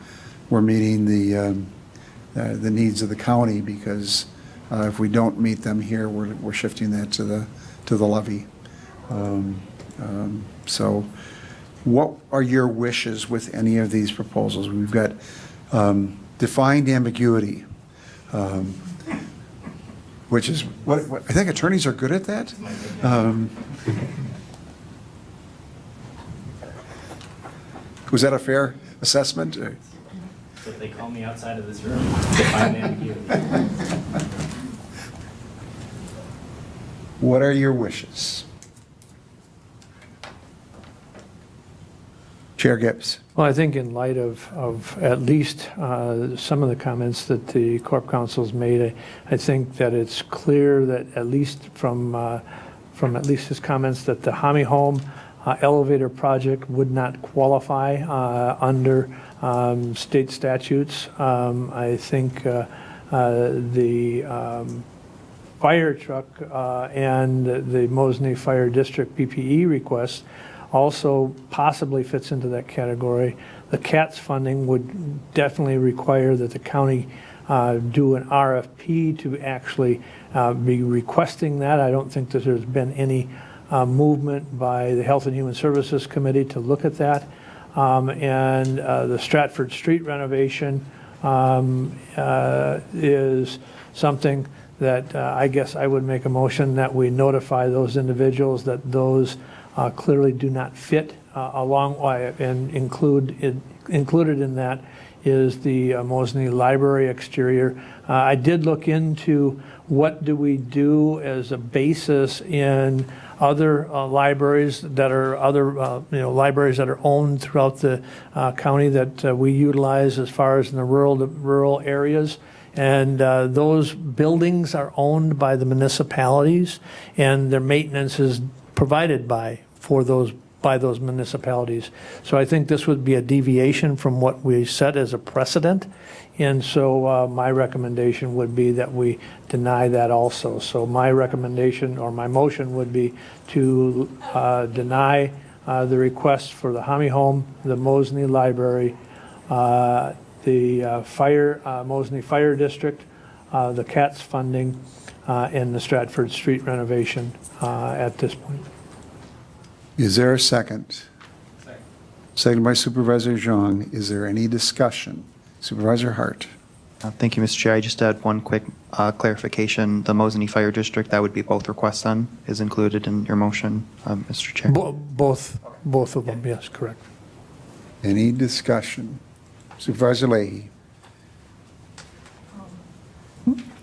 meeting the needs of the county, because if we don't meet them here, we're shifting that to the levy. So what are your wishes with any of these proposals? We've got defined ambiguity, which is what I think attorneys are good at that. Was that a fair assessment? If they call me outside of this room, define ambiguity. What are your wishes? Chair Gibbs. Well, I think in light of at least some of the comments that the Corp Council's made, I think that it's clear that at least from at least his comments, that the Hami Home elevator project would not qualify under state statutes. I think the fire truck and the Mosney Fire District PPE request also possibly fits into that category. The CATS funding would definitely require that the county do an RFP to actually be requesting that. I don't think that there's been any movement by the Health and Human Services Committee to look at that. And the Stratford Street renovation is something that I guess I would make a motion that we notify those individuals that those clearly do not fit along, and included in that is the Mosney Library exterior. I did look into what do we do as a basis in other libraries that are libraries that are owned throughout the county that we utilize as far as in the rural areas. And those buildings are owned by the municipalities, and their maintenance is provided by those municipalities. So I think this would be a deviation from what we set as a precedent. And so my recommendation would be that we deny that also. So my recommendation or my motion would be to deny the request for the Hami Home, the Mosney Library, the Mosney Fire District, the CATS funding, and the Stratford Street renovation at this point. Is there a second? Second by Supervisor Zhang. Is there any discussion? Supervisor Hart. Thank you, Mr. Chair. I just had one quick clarification. The Mosney Fire District, that would be both requests then, is included in your motion, Mr. Chair? Both of them, yes, correct. Any discussion? Supervisor Leahy.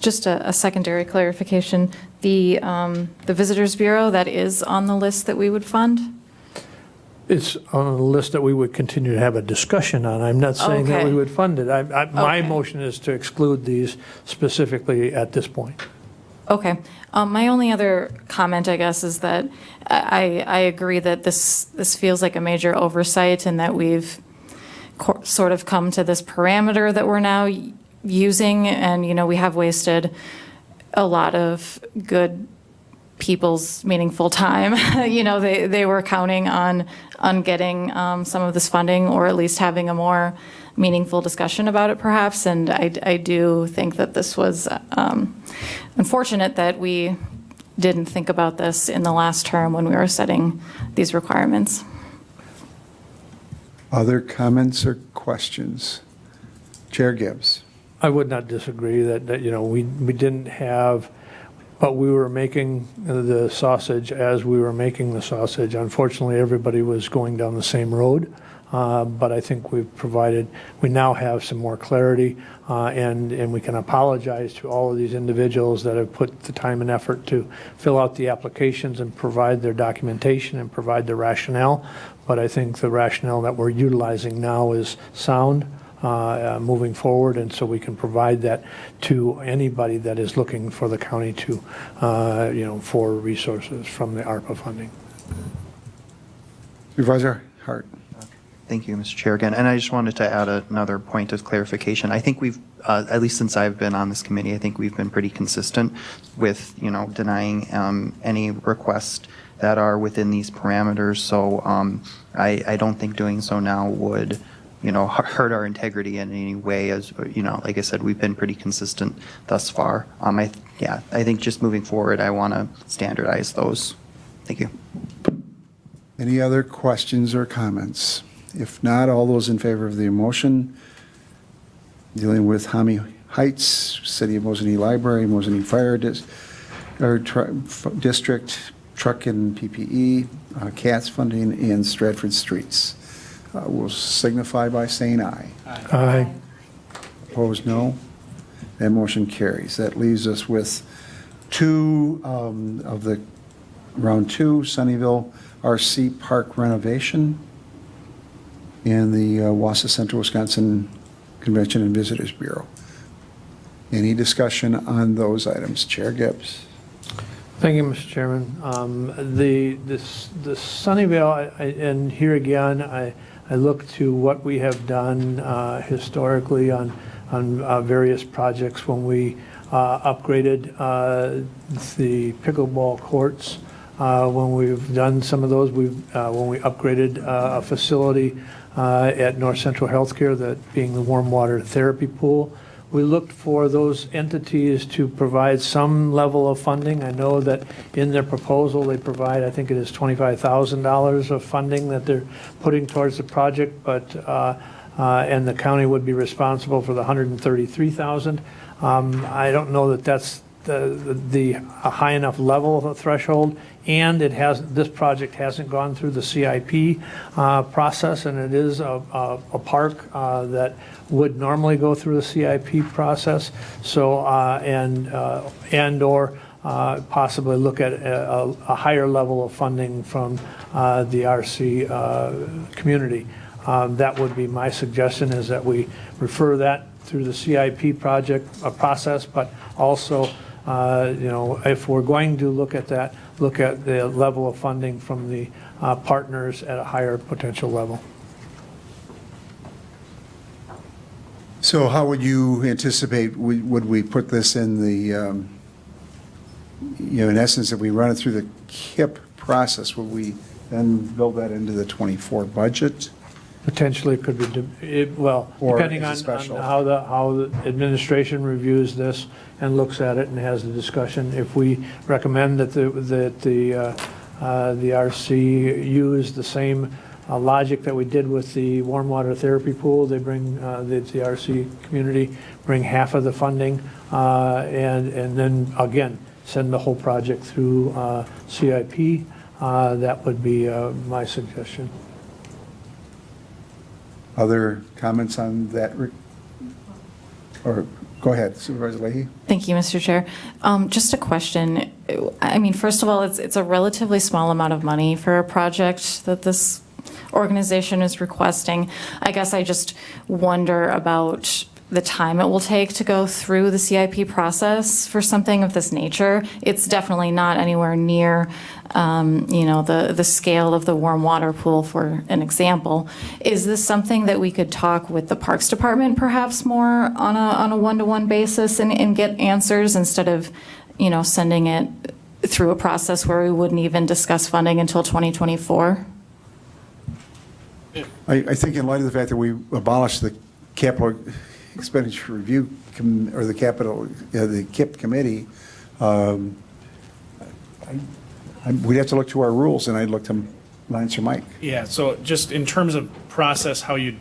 Just a secondary clarification. The Visitors Bureau, that is on the list that we would fund? It's on the list that we would continue to have a discussion on. I'm not saying that we Okay. would fund it. My Okay. motion is to exclude these specifically at this point. Okay. My only other comment, I guess, is that I agree that this feels like a major oversight, and that we've sort of come to this parameter that we're now using, and we have wasted a lot of good people's meaningful time. They were counting on getting some of this funding, or at least having a more meaningful discussion about it, perhaps. And I do think that this was unfortunate that we didn't think about this in the last term when we were setting these requirements. Other comments or questions? Chair Gibbs. I would not disagree that we didn't have, but we were making the sausage as we were making the sausage. Unfortunately, everybody was going down the same road, but I think we now have some more clarity, and we can apologize to all of these individuals that have put the time and effort to fill out the applications and provide their documentation and provide the rationale. But I think the rationale that we're utilizing now is sound. Moving forward, and so we can provide that to anybody that is looking for the county to, for resources from the ARPA funding. Supervisor Hart. Thank you, Mr. Chair, again. And I just wanted to add another point of clarification. I think we've, at least since I've been on this committee, I think we've been pretty consistent with, denying any request that are within these parameters. So I don't think doing so now would, hurt our integrity in any way. As like I said, we've been pretty consistent thus far. I think just moving forward, I want to standardize those. Thank you. Any other questions or comments? If not, all those in favor of the motion dealing with Hami Heights, City of Mosinee Library, Mosinee Fire District, truck and PPE, CATS funding, and Stratford Streets. Will signify by saying aye. Aye. Opposed, no. That motion carries. That leaves us with two of the round two, Sunnyvale RC Park renovation and the Wausau Central Wisconsin Convention and Visitors Bureau. Any discussion on those items? Chair Gibbs. Thank you, Mr. Chairman. The Sunnyvale, and here again, I look to what we have done historically on various projects when we upgraded the pickleball courts. When we've done some of those, when we upgraded a facility at North Central Healthcare, that being the warm water therapy pool, we looked for those entities to provide some level of funding. I know that in their proposal, they provide, I think it is $25,000 of funding that they're putting towards the project, but and the county would be responsible for the $133,000. I don't know that that's a high enough level of a threshold, and this project hasn't gone through the CIP process, and it is a park that would normally go through the CIP process. So or possibly look at a higher level of funding from the RC community. That would be my suggestion, is that we refer that through the CIP process, but also if we're going to look at that, look at the level of funding from the partners at a higher potential level. So how would you anticipate, would we put this in the, in essence, if we run it through the KIP process, would we then build that into the '24 budget? Potentially it could be, depending on how the administration reviews this and looks at it and has the discussion. If we recommend that the RC use the same logic that we did with the warm water therapy pool, they bring, the RC community bring half of the funding, and then again, send the whole project through CIP. That would be my suggestion. Other comments on that? Or go ahead, Supervisor Leahy. Thank you, Mr. Chair. Just a question. I mean, first of all, it's a relatively small amount of money for a project that this organization is requesting. I guess I just wonder about the time it will take to go through the CIP process for something of this nature. It's definitely not anywhere near, the scale of the warm water pool, for an example. Is this something that we could talk with the Parks Department perhaps more on a one-to-one basis and get answers instead of, sending it through a process where we wouldn't even discuss funding until 2024? I think in light of the fact that we abolished the capital expenditure review, or the KIP committee, we'd have to look to our rules, and I'd look to Lance or Mike. Yeah, so just in terms of process, how you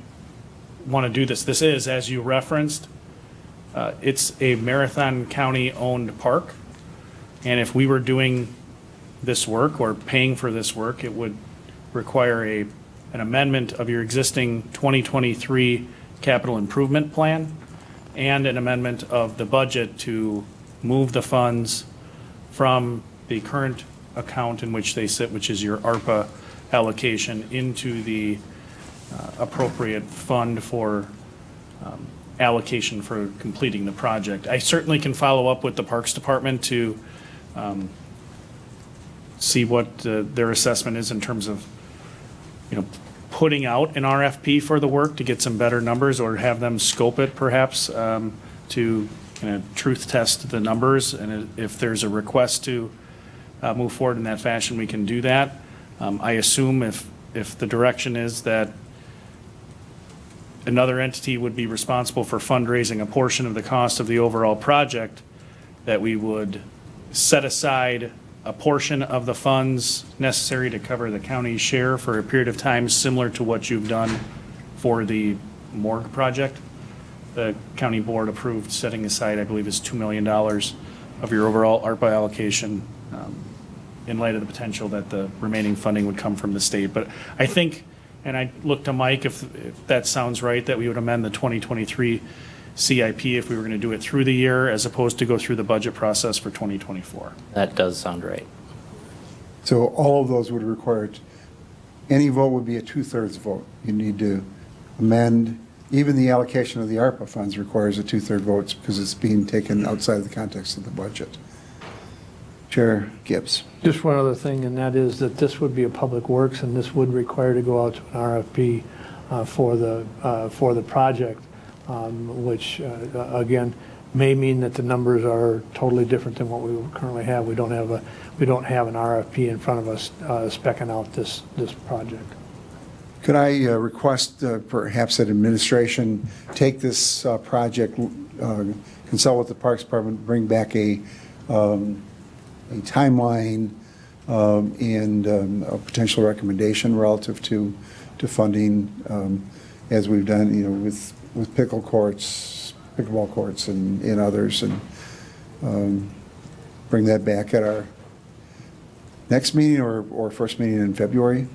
want to do this is, as you referenced, it's a Marathon County-owned park, and if we were doing this work or paying for this work, it would require an amendment of your existing 2023 capital improvement plan and an amendment of the budget to move the funds from the current account in which they sit, which is your ARPA allocation, into the appropriate fund for allocation for completing the project. I certainly can follow up with the Parks Department to see what their assessment is in terms of, putting out an RFP for the work to get some better numbers, or have them scope it perhaps to truth test the numbers. And if there's a request to move forward in that fashion, we can do that. I assume if the direction is that another entity would be responsible for fundraising a portion of the cost of the overall project, that we would set aside a portion of the funds necessary to cover the county's share for a period of time, similar to what you've done for the morgue project. The county board approved setting aside, I believe, is $2 million of your overall ARPA allocation, in light of the potential that the remaining funding would come from the state. But I think, and I look to Mike, if that sounds right, that we would amend the 2023 CIP if we were going to do it through the year as opposed to go through the budget process for 2024. That does sound right. So all of those would require, any vote would be a 2/3 vote. You need to amend, even the allocation of the ARPA funds requires a 2/3 vote because it's being taken outside the context of the budget. Chair Gibbs. Just one other thing, and that is that this would be a public works, and this would require to go out to an RFP for the project, which, again, may mean that the numbers are totally different than what we currently have. We don't have an RFP in front of us specking out this project. Could I request perhaps that administration take this project, consult with the Parks Department, bring back a timeline and a potential recommendation relative to funding, as we've done, with pickleball courts and others, and bring that back at our next meeting or first meeting in February?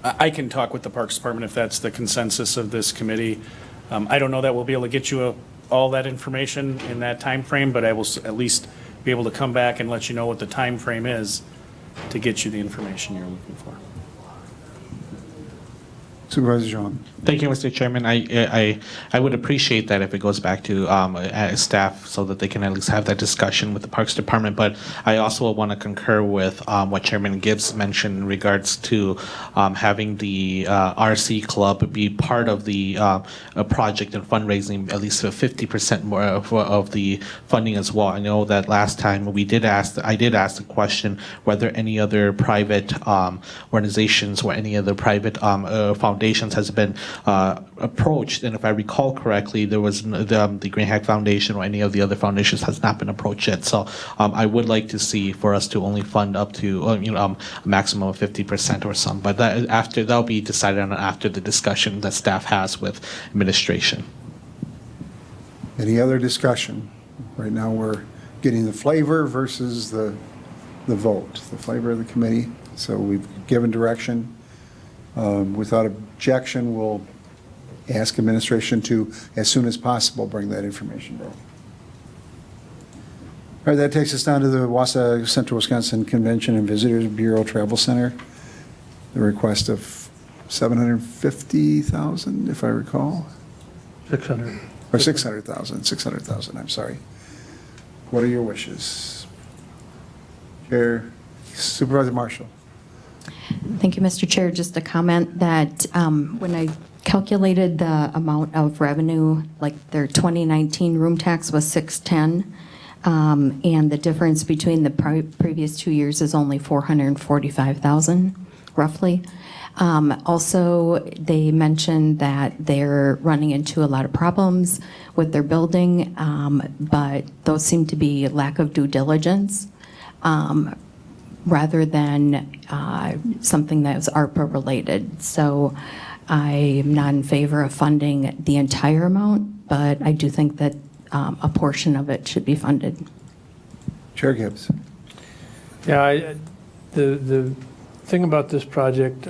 I can talk with the Parks Department if that's the consensus of this committee. I don't know that we'll be able to get you all that information in that time frame, but I will at least be able to come back and let you know what the time frame is to get you the information you're looking for. Supervisor Jean. Thank you, Mr. Chairman. I would appreciate that if it goes back to staff so that they can at least have that discussion with the Parks Department. But I also want to concur with what Chairman Gibbs mentioned in regards to having the RC Club be part of the project and fundraising, at least 50% more of the funding as well. I know that last time I did ask the question whether any other private organizations or any other private foundations has been approached, and if I recall correctly, there was the Green Hack Foundation or any of the other foundations has not been approached yet. So I would like to see for us to only fund up to a maximum of 50% or some, but that'll be decided on after the discussion that staff has with administration. Any other discussion? Right now, we're getting the flavor versus the vote, the flavor of the committee. So we've given direction. Without objection, we'll ask administration to, as soon as possible, bring that information back. All right, that takes us down to the Wausau Central Wisconsin Convention and Visitors Bureau Travel Center. The request of $750,000, if I recall. 600. Or 600,000, I'm sorry. What are your wishes? Chair, Supervisor Marshall. Thank you, Mr. Chair. Just a comment that when I calculated the amount of revenue, like their 2019 room tax was 610, and the difference between the previous 2 years is only 445,000, roughly. Also, they mentioned that they're running into a lot of problems with their building, but those seem to be lack of due diligence. Rather than something that was ARPA related. So I'm not in favor of funding the entire amount, but I do think that a portion of it should be funded. Chair Gibbs. Yeah, the thing about this project,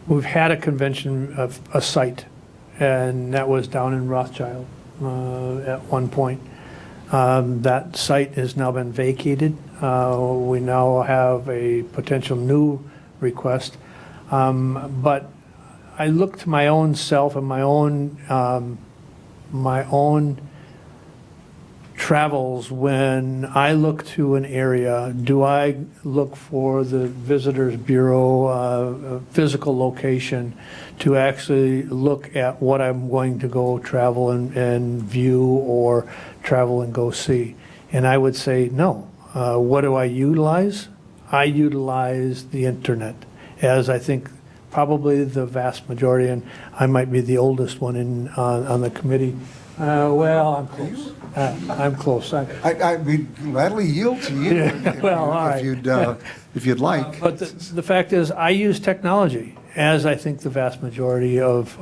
we've had a convention of a site, and that was down in Rothschild at one point. That site has now been vacated. We now have a potential new request. But I look to my own self and my own travels, when I look to an area, do I look for the Visitors Bureau physical location to actually look at what I'm going to go travel and view or travel and go see? And I would say no. What do I utilize? I utilize the internet, as I think probably the vast majority, and I might be the oldest one on the committee. Well, I'm close. I'm close. I'd be gladly yield to you Well, all right. if you'd like. But the fact is, I use technology, as I think the vast majority of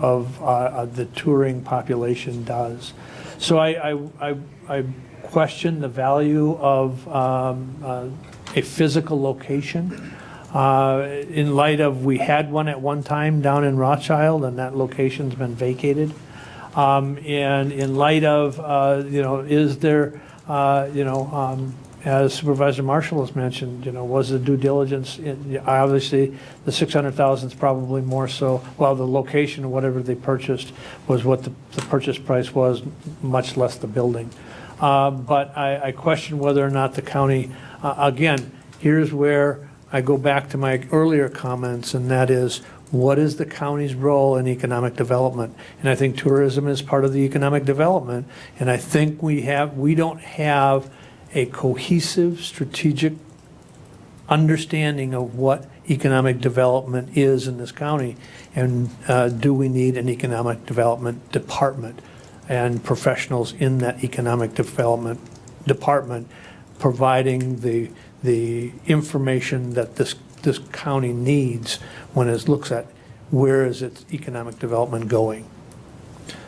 the touring population does. So I question the value of a physical location. In light of, we had one at one time down in Rothschild, and that location's been vacated. And in light of, is there, as Supervisor Marshall has mentioned, was the due diligence, obviously, the 600,000 is probably more so, well, the location of whatever they purchased was what the purchase price was, much less the building. But I question whether or not the county, again, here's where I go back to my earlier comments, and that is, what is the county's role in economic development? And I think tourism is part of the economic development, and I think we don't have a cohesive, strategic understanding of what economic development is in this county, and do we need an economic development department and professionals in that economic development department providing the information that this county needs when it looks at where is its economic development going.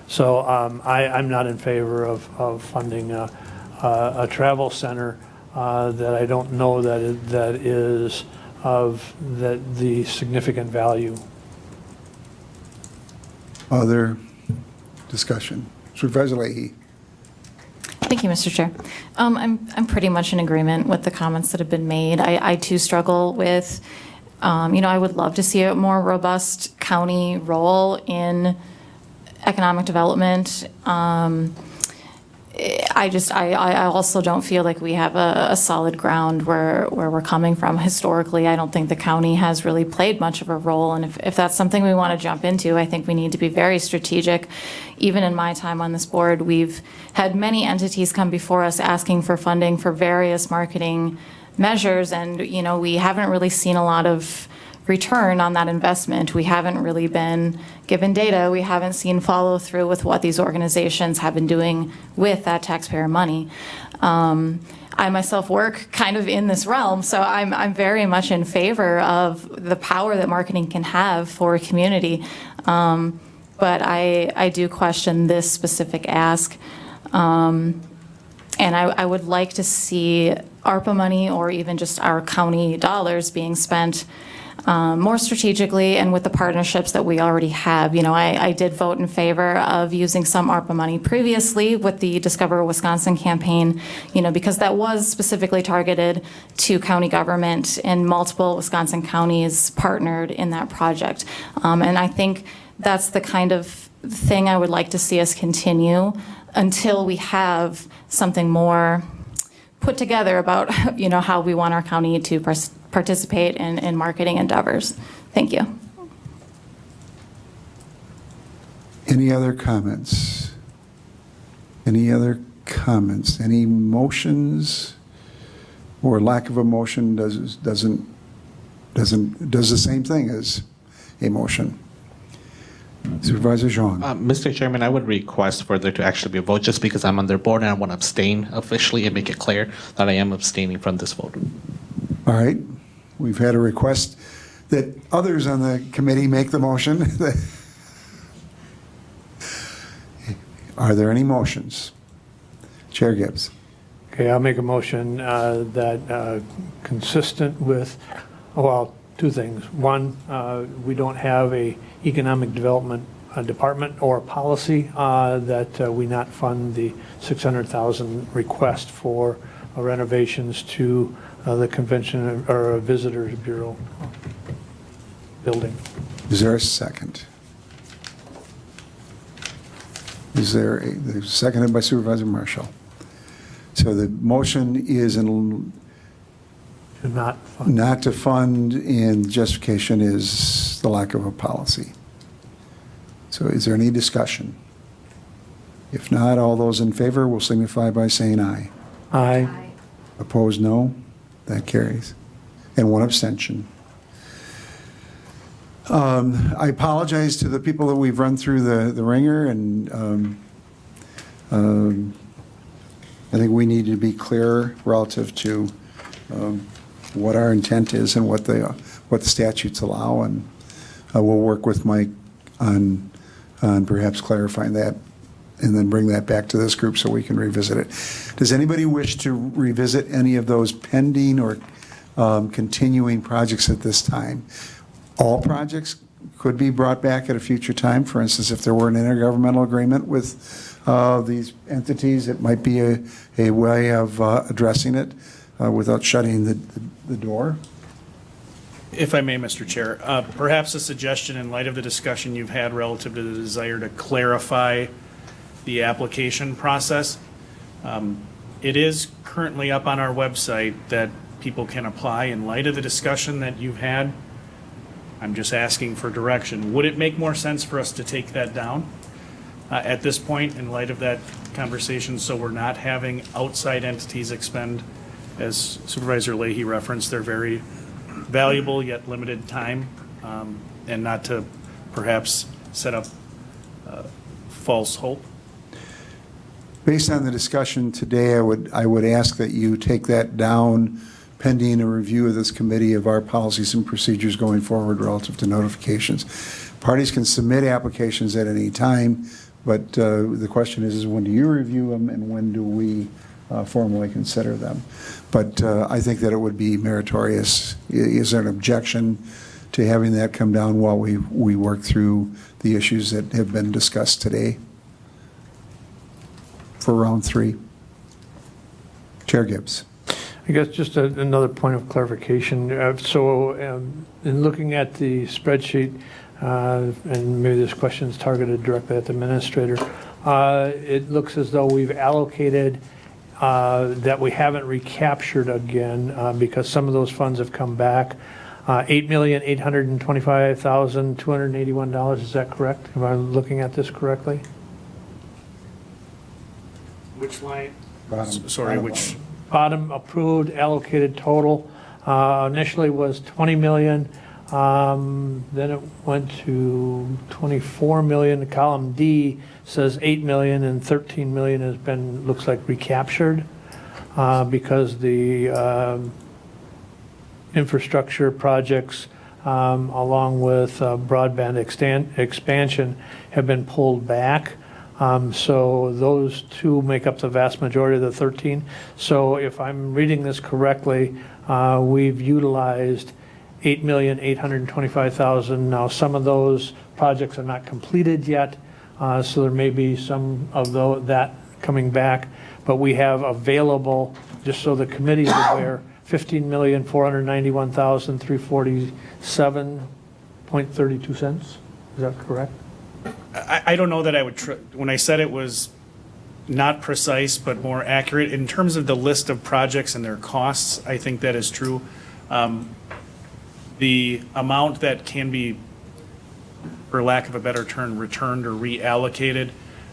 So I'm not in favor of funding a travel center that I don't know that is of the significant value. Other discussion? Supervisor Leahy. Thank you, Mr. Chair. I'm pretty much in agreement with the comments that have been made. I too struggle with, I would love to see a more robust county role in economic development. I also don't feel like we have a solid ground where we're coming from. Historically, I don't think the county has really played much of a role, and if that's something we want to jump into, I think we need to be very strategic. Even in my time on this board, we've had many entities come before us asking for funding for various marketing measures, and we haven't really seen a lot of return on that investment. We haven't really been given data. We haven't seen follow through with what these organizations have been doing with that taxpayer money. I myself work kind of in this realm, so I'm very much in favor of the power that marketing can have for a community. But I do question this specific ask. And I would like to see ARPA money or even just our county dollars being spent more strategically and with the partnerships that we already have. I did vote in favor of using some ARPA money previously with the Discover Wisconsin campaign, because that was specifically targeted to county government, and multiple Wisconsin counties partnered in that project. And I think that's the kind of thing I would like to see us continue until we have something more put together about, how we want our county to participate in marketing endeavors. Thank you. Any other comments? Any other comments? Any motions or lack of a motion does the same thing as a motion? Supervisor Zhang. Mr. Chairman, I would request for there to actually be a vote just because I'm on their board and I want to abstain officially and make it clear that I am abstaining from this vote. All right. We've had a request that others on the committee make the motion. Are there any motions? Chair Gibbs. Okay, I'll make a motion that consistent with, two things. One, we don't have a economic development department or policy that we not fund the 600,000 request for renovations to the convention or visitors bureau building. Is there a second? Is there seconded by Supervisor Marshall? So the motion is Not, not to fund, and justification is the lack of a policy. So is there any discussion? If not, all those in favor will signify by saying aye. aye. Opposed, no. That carries. And one abstention. I apologize to the people that we've run through the ringer, and I think we need to be clear relative to what our intent is and what the statutes allow, and we'll work with Mike on perhaps clarifying that, and then bring that back to this group so we can revisit it. Does anybody wish to revisit any of those pending or continuing projects at this time? All projects could be brought back at a future time. For instance, if there were an intergovernmental agreement with these entities, it might be a way of addressing it without shutting the door. If I may, Mr. Chair, perhaps a suggestion in light of the discussion you've had relative to the desire to clarify the application process. It is currently up on our website that people can apply. In light of the discussion that you've had, I'm just asking for direction. Would it make more sense for us to take that down at this point in light of that conversation, so we're not having outside entities expend, as Supervisor Leahy referenced, their very valuable yet limited time, and not to perhaps set up false hope? Based on the discussion today, I would ask that you take that down pending a review of this committee of our policies and procedures going forward relative to notifications. Parties can submit applications at any time, but the question is when do you review them and when do we formally consider them? But I think that it would be meritorious. Is there an objection to having that come down while we work through the issues that have been discussed today for round 3? Chair Gibbs. I guess just another point of clarification. In looking at the spreadsheet, and maybe this question is targeted directly at the administrator, it looks as though we've allocated that we haven't recaptured again because some of those funds have come back. $8,825,281. Is that correct? Am I looking at this correctly? Which line? Bottom. Sorry, which? Bottom approved allocated total initially was 20 million. Then it went to 24 million. Column D says 8 million, and 13 million has been, looks like, recaptured because the infrastructure projects along with broadband expansion have been pulled back. So those two make up the vast majority of the 13. So if I'm reading this correctly, we've utilized $8,825,000. Now, some of those projects are not completed yet, so there may be some of that coming back. But we have available, just so the committee is aware, $15,491,347.32 cents. Is that correct? I don't know that I would, when I said it was not precise but more accurate, in terms of the list of projects and their costs, I think that is true. The amount that can be, for lack of a better term, returned or reallocated,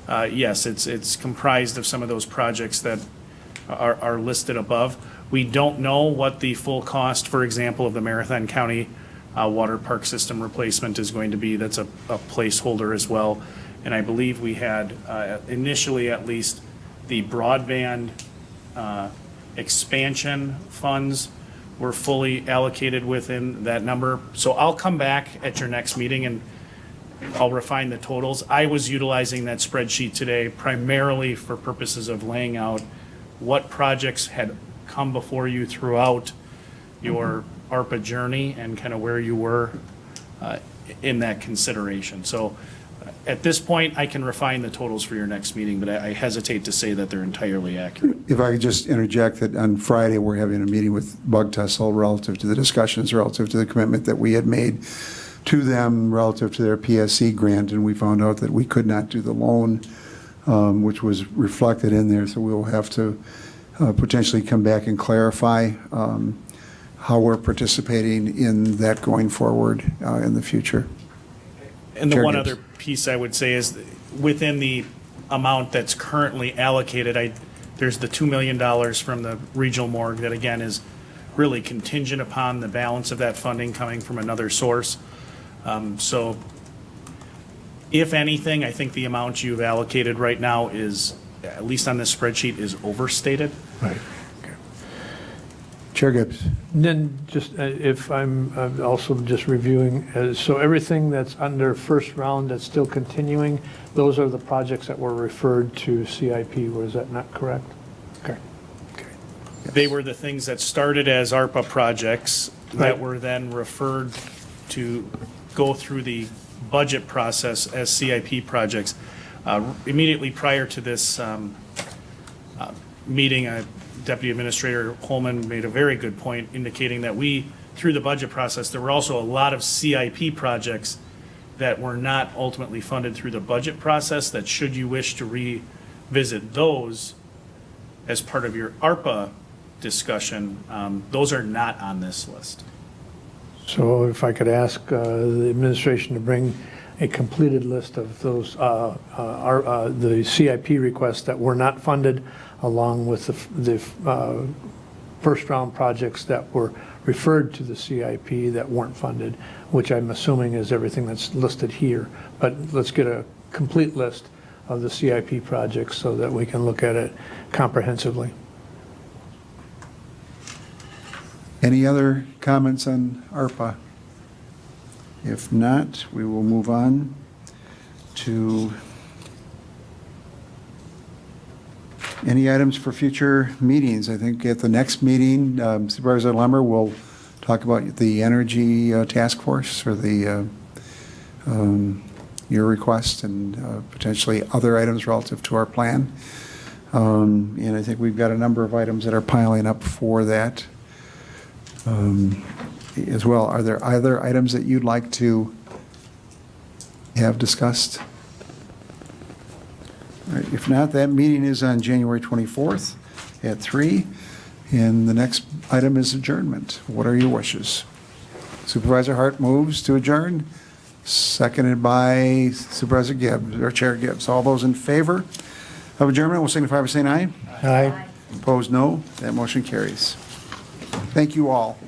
yes, it's comprised of some of those projects that are listed above. We don't know what the full cost, for example, of the Marathon County water park system replacement is going to be. That's a placeholder as well. And I believe we had initially at least the broadband expansion funds were fully allocated within that number. So I'll come back at your next meeting and I'll refine the totals. I was utilizing that spreadsheet today primarily for purposes of laying out what projects had come before you throughout your ARPA journey and kind of where you were in that consideration. So at this point, I can refine the totals for your next meeting, but I hesitate to say that they're entirely accurate. If I could just interject that on Friday, we're having a meeting with Bug Tussle relative to the discussions, relative to the commitment that we had made to them relative to their PSC grant, and we found out that we could not do the loan, which was reflected in there, so we'll have to potentially come back and clarify how we're participating in that going forward in the future. And the Chair one Gibbs. other piece I would say is within the amount that's currently allocated, there's the $2 million from the regional morgue that again is really contingent upon the balance of that funding coming from another source. So if anything, I think the amount you've allocated right now is, at least on this spreadsheet, is overstated. Right. Okay. Chair Gibbs. Then just, if I'm also just reviewing, so everything that's under first round that's still continuing, those are the projects that were referred to CIP, was that not correct? Okay. They were the things that started as ARPA projects that Right. were then referred to go through the budget process as CIP projects. Immediately prior to this meeting, Deputy Administrator Holman made a very good point indicating that through the budget process, there were also a lot of CIP projects that were not ultimately funded through the budget process, that should you wish to revisit those as part of your ARPA discussion, those are not on this list. So if I could ask the administration to bring a completed list of those, the CIP requests that were not funded, along with the first round projects that were referred to the CIP that weren't funded, which I'm assuming is everything that's listed here. But let's get a complete list of the CIP projects so that we can look at it comprehensively. Any other comments on ARPA? If not, we will move on to any items for future meetings. I think at the next meeting, Supervisor Lemmer will talk about the energy task force or the your request and potentially other items relative to our plan. And I think we've got a number of items that are piling up for that. As well. Are there other items that you'd like to have discussed? All right, if not, that meeting is on January 24th at 3, and the next item is adjournment. What are your wishes? Supervisor Hart moves to adjourn, seconded by Supervisor Gibbs, or Chair Gibbs. All those in favor of adjournment will signify by saying aye. Aye. Opposed, no. That motion carries. Thank you all.